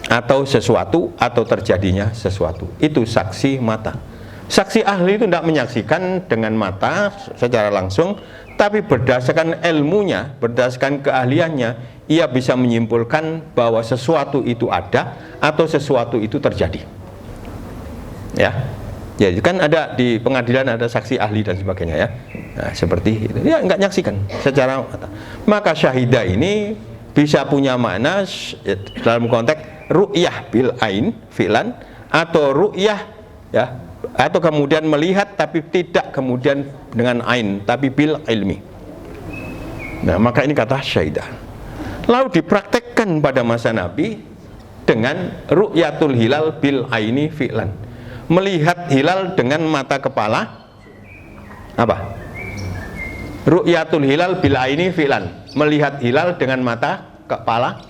Atau sesuatu atau terjadinya sesuatu. Itu saksi mata. Saksi ahli itu tidak menyaksikan dengan mata secara langsung, tapi berdasarkan ilmunya, berdasarkan keahliannya, ia bisa menyimpulkan bahwa sesuatu itu ada atau sesuatu itu terjadi. Ya, jadi kan ada di pengadilan ada saksi ahli dan sebagainya, ya. Nah, seperti itu. Ya, enggak menyaksikan secara mata. Maka syahidah ini bisa punya makna dalam konteks ru'yah bil ain fi'lan, atau ru'yah, ya, atau kemudian melihat tapi tidak kemudian dengan ain tapi bil ilmi. Nah, maka ini kata syahidah. Lalu dipraktekkan pada masa Nabi dengan ru'yatul hilal bil aini fi'lan, melihat hilal dengan mata kepala. Apa? Ru'yatul hilal bil aini fi'lan, melihat hilal dengan mata kepala,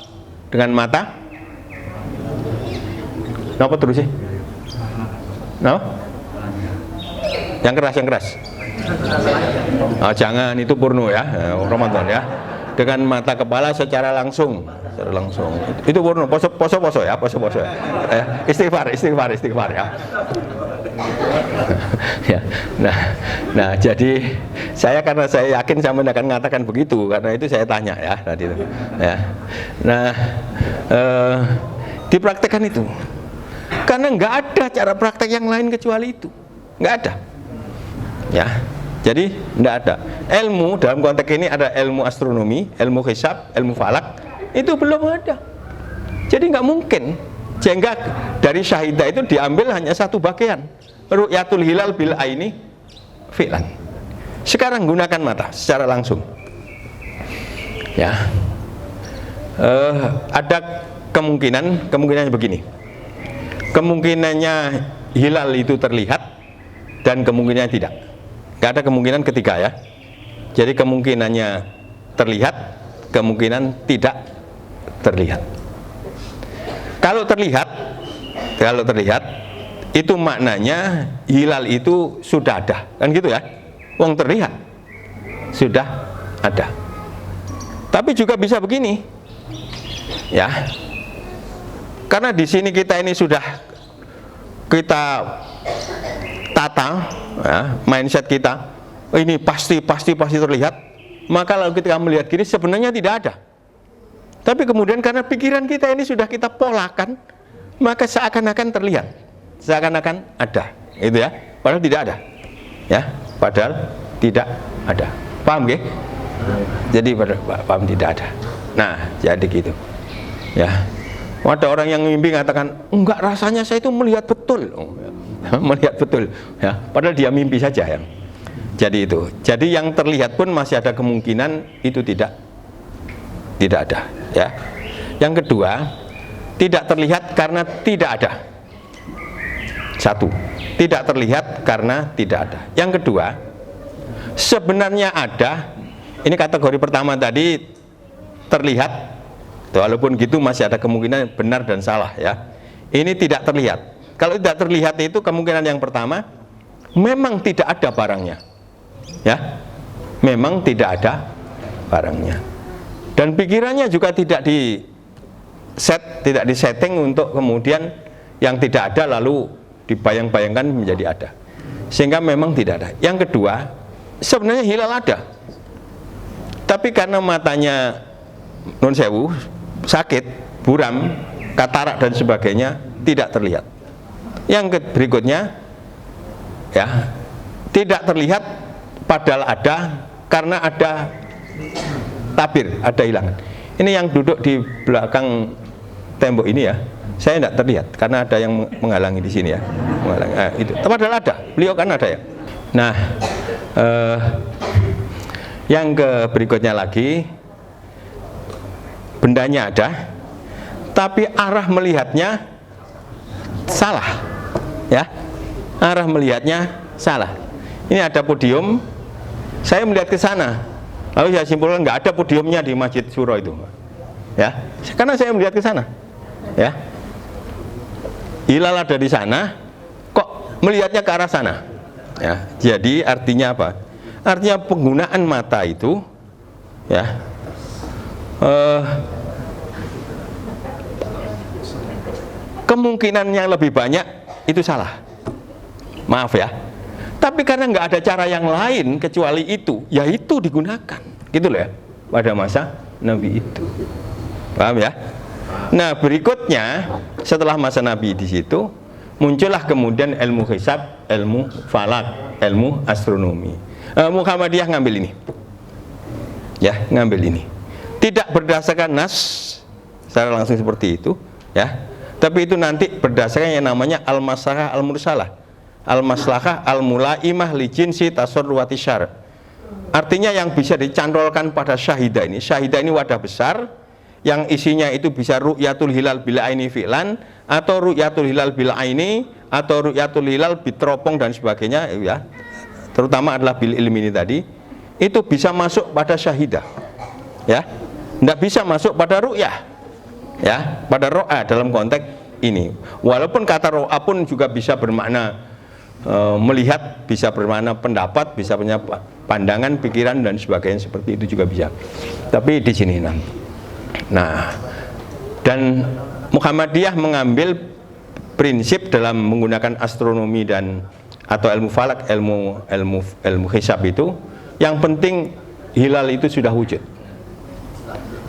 dengan mata. Kenapa terus sih? No? Yang keras. Oh, jangan, itu porno, ya, Ramadan, ya. Dengan mata kepala secara langsung, Itu porno. Poso ya, poso. Istighfar, ya. Ya. Nah, jadi karena saya yakin saya akan mengatakan begitu, karena itu saya tanya, ya, tadi itu. Ya. Nah, dipraktekkan itu. Karena nggak ada cara praktek yang lain kecuali itu, nggak ada, ya. Jadi nggak ada ilmu dalam konteks ini, ada ilmu astronomi, ilmu hisab, ilmu falak, itu belum ada. Jadi nggak mungkin Sehingga dari syahidah itu diambil hanya satu bagian, ru'yatul hilal bil aini fi'lan. Sekarang gunakan mata secara langsung. Ya, ada kemungkinannya begini. Kemungkinannya hilal itu terlihat dan kemungkinannya tidak. Gak ada kemungkinan ketiga ya. Jadi kemungkinannya terlihat, kemungkinan tidak terlihat. Kalau terlihat itu maknanya hilal itu sudah ada, kan gitu ya. Wong terlihat sudah ada. Tapi juga bisa begini, ya. Karena di sini kita ini sudah kita tata, ya, mindset kita, ini pasti terlihat. Maka kalau kita melihat gini sebenarnya tidak ada. Tapi kemudian karena pikiran kita ini sudah kita polakan, maka seakan-akan terlihat, seakan-akan ada, itu ya. Padahal tidak ada, ya. Padahal tidak ada. Paham gak? Jadi paham tidak ada. Nah, jadi gitu, ya. Ada orang yang mimpi mengatakan, enggak, rasanya saya itu melihat betul, melihat betul, ya. Padahal dia mimpi saja, ya. Jadi itu. Jadi yang terlihat pun masih ada kemungkinan itu tidak ada, ya. Yang kedua, tidak terlihat karena tidak ada. Satu, tidak terlihat karena tidak ada. Yang kedua, sebenarnya ada. Ini kategori pertama tadi terlihat. Walaupun gitu masih ada kemungkinan benar dan salah, ya. Ini tidak terlihat. Kalau tidak terlihat itu kemungkinan yang pertama, memang tidak ada barangnya, ya. Memang tidak ada barangnya. Dan pikirannya juga tidak disetting untuk kemudian yang tidak ada lalu dibayang-bayangkan menjadi ada. Sehingga memang tidak ada. Yang kedua, sebenarnya hilal ada. Tapi karena matanya nun sewu, sakit, buram, katarak dan sebagainya, tidak terlihat. Yang berikutnya, ya, tidak terlihat padahal ada karena ada tabir, ada hilangan. Ini yang duduk di belakang tembok ini, ya, saya tidak terlihat karena ada yang menghalangi di sini, ya, menghalangi. Itu padahal ada, beliau kan ada, ya. Nah, yang berikutnya lagi, bendanya ada, tapi arah melihatnya salah, ya. Arah melihatnya salah. Ini ada podium, saya melihat ke sana, lalu saya simpulkan nggak ada podiumnya di Masjid Syuro itu, ya. Karena saya melihat ke sana, ya. Hilal ada di sana, kok melihatnya ke arah sana, ya. Jadi artinya apa? Artinya penggunaan mata itu, ya, kemungkinan yang lebih banyak itu salah. Maaf, ya. Tapi karena nggak ada cara yang lain kecuali itu, ya itu digunakan, gitu loh, ya, pada masa Nabi itu. Paham, ya? Nah, berikutnya setelah masa Nabi di situ muncullah kemudian ilmu hisab, ilmu falak, ilmu astronomi. Muhammadiyah ngambil ini, ya, ngambil ini. Tidak berdasarkan nas secara langsung seperti itu, ya. Tapi itu nanti berdasarkan yang namanya al-maslahah al-mursalah, al-maslahah al-mulaimah li jinsi tasarruwati syar'. Artinya yang bisa dicantolkan pada syahidah ini. Syahidah ini wadah besar yang isinya itu bisa ru'yatul hilal bil aini fi'lan, atau ru'yatul hilal bil aini, atau ru'yatul hilal bitropong dan sebagainya, ya. Terutama adalah bil ilmi ini tadi. Itu bisa masuk pada syahidah, ya. Tidak bisa masuk pada ru'yah, ya, pada ro'a dalam konteks ini. Walaupun kata ro'a pun juga bisa bermakna melihat, bisa bermakna pendapat, bisa punya pandangan, pikiran dan sebagainya, seperti itu juga bisa. Tapi di sini, nah, dan Muhammadiyah mengambil prinsip dalam menggunakan astronomi dan atau ilmu falak, ilmu hisab itu, yang penting hilal itu sudah wujud,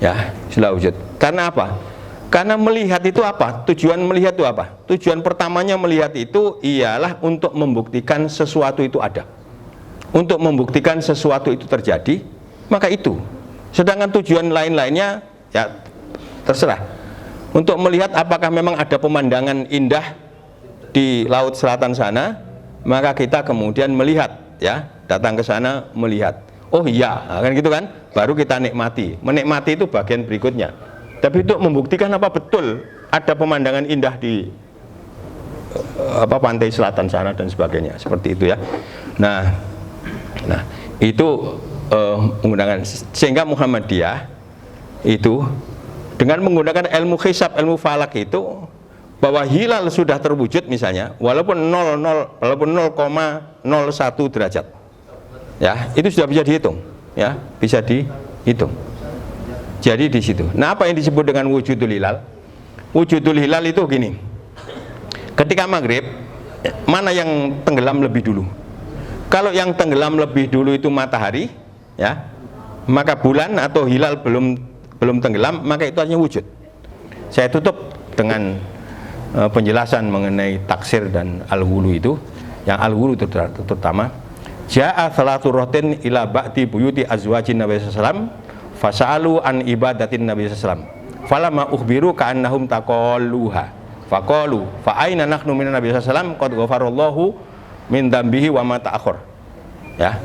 ya, sudah wujud. Karena apa? Karena melihat itu apa? Tujuan melihat itu apa? Tujuan pertamanya melihat itu ialah untuk membuktikan sesuatu itu ada, untuk membuktikan sesuatu itu terjadi, maka itu. Sedangkan tujuan lain-lainnya, ya, terserah. untuk melihat apakah memang ada pemandangan indah di laut selatan sana, maka kita kemudian melihat, ya, datang ke sana melihat. Oh iya, kan gitu kan, baru kita nikmati. Menikmati itu bagian berikutnya. Tapi untuk membuktikan apa betul ada pemandangan indah di pantai selatan sana dan sebagainya, seperti itu ya. Nah itu menggunakan, sehingga Muhammadiyah itu dengan menggunakan ilmu hisab, ilmu falak itu, bahwa hilal sudah terwujud misalnya, walaupun 0,01 derajat, ya, itu sudah bisa dihitung, ya, bisa dihitung. Jadi di situ. Nah, apa yang disebut dengan wujudul hilal? Wujudul hilal itu gini. Ketika maghrib, mana yang tenggelam lebih dulu? Kalau yang tenggelam lebih dulu itu matahari, ya, maka bulan atau hilal belum tenggelam, maka itu hanya wujud. Saya tutup dengan penjelasan mengenai taksir dan al-hulu itu. Yang al-hulu itu terutama, ja'a salatu rotin ila ba'ti buyuti azwajin Nabi sallallahu fasa'alu an ibadatin Nabi sallallahu falama ukhbiru ka'annahum taqalluha faqalu fa aina nahnu minan Nabi sallallahu qad ghafarallahu min dambihi wa ma ta'akhir, ya,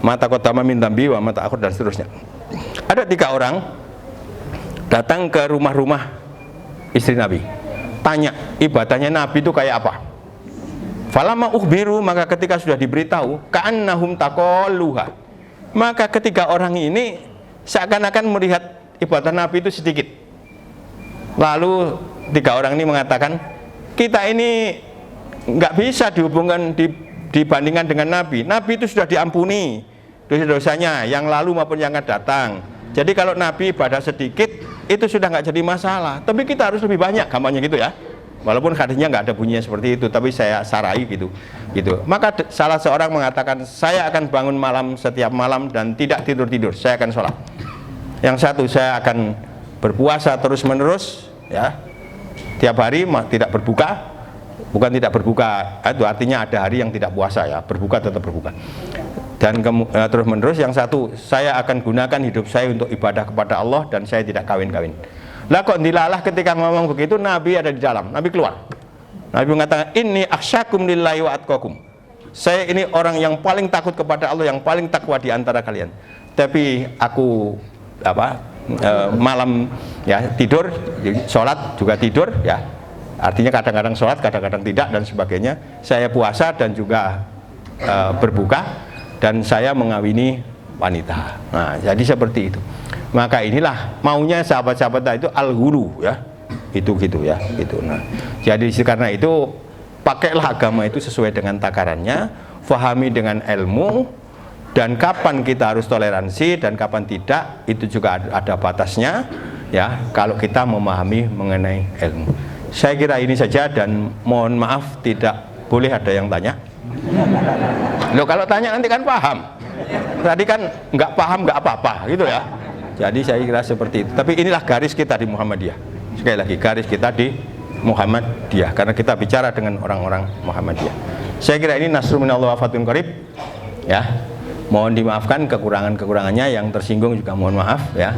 ma taqaddama min dambihi wa ma ta'akhir, dan seterusnya. Ada 3 orang datang ke rumah-rumah istri Nabi, tanya ibadahnya Nabi itu kayak apa. Falama ukhbiru, maka ketika sudah diberitahu, ka'annahum taqalluha, maka ketiga orang ini seakan-akan melihat ibadah Nabi itu sedikit. Lalu 3 orang ini mengatakan, kita ini nggak bisa dihubungkan, dibandingkan dengan Nabi. Nabi itu sudah diampuni dosa-dosanya yang lalu maupun yang akan datang. Jadi kalau Nabi ibadah sedikit itu sudah nggak jadi masalah, tapi kita harus lebih banyak, gampangnya gitu ya. Walaupun hadisnya nggak ada bunyinya seperti itu, tapi saya sarai gitu. Maka salah seorang mengatakan, saya akan bangun malam setiap malam dan tidak tidur-tidur, saya akan sholat. Yang satu, saya akan berpuasa terus-menerus, ya, tiap hari tidak berbuka. Bukan tidak berbuka, itu artinya ada hari yang tidak puasa, ya, berbuka tetap berbuka. Dan terus-menerus. Yang satu, saya akan gunakan hidup saya untuk ibadah kepada Allah dan saya tidak kawin-kawin. Lah kok dilalah ketika ngomong begitu, Nabi ada di dalam, Nabi keluar. Nabi mengatakan, inni akhsyakum lillahi wa atqakum. Saya ini orang yang paling takut kepada Allah, yang paling takwa di antara kalian. Tapi aku malam, ya, tidur, sholat juga tidur, ya. Artinya kadang-kadang sholat, kadang-kadang tidak dan sebagainya. Saya puasa dan juga berbuka, dan saya mengawini wanita. Nah, jadi seperti itu. Maka inilah maunya sahabat-sahabat itu al-hulu, ya, itu gitu ya, gitu. Nah, jadi karena itu pakailah agama itu sesuai dengan takarannya, fahami dengan ilmu, dan kapan kita harus toleransi dan kapan tidak, itu juga ada batasnya, ya, kalau kita memahami mengenai ilmu. Saya kira ini saja, dan mohon maaf tidak boleh ada yang tanya. Loh, kalau tanya nanti kan paham. Tadi kan nggak paham nggak apa-apa gitu ya. Jadi saya kira seperti itu. Tapi inilah garis kita di Muhammadiyah. Sekali lagi, garis kita di Muhammadiyah, karena kita bicara dengan orang-orang Muhammadiyah. Saya kira ini nasrun minallah wa fathun qarib, ya. Mohon dimaafkan kekurangan-kekurangannya, yang tersinggung juga mohon maaf, ya.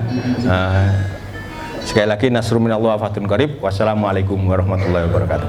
Sekali lagi, nasrun minallah wa fathun qarib. Wassalamualaikum warahmatullahi wabarakatuh.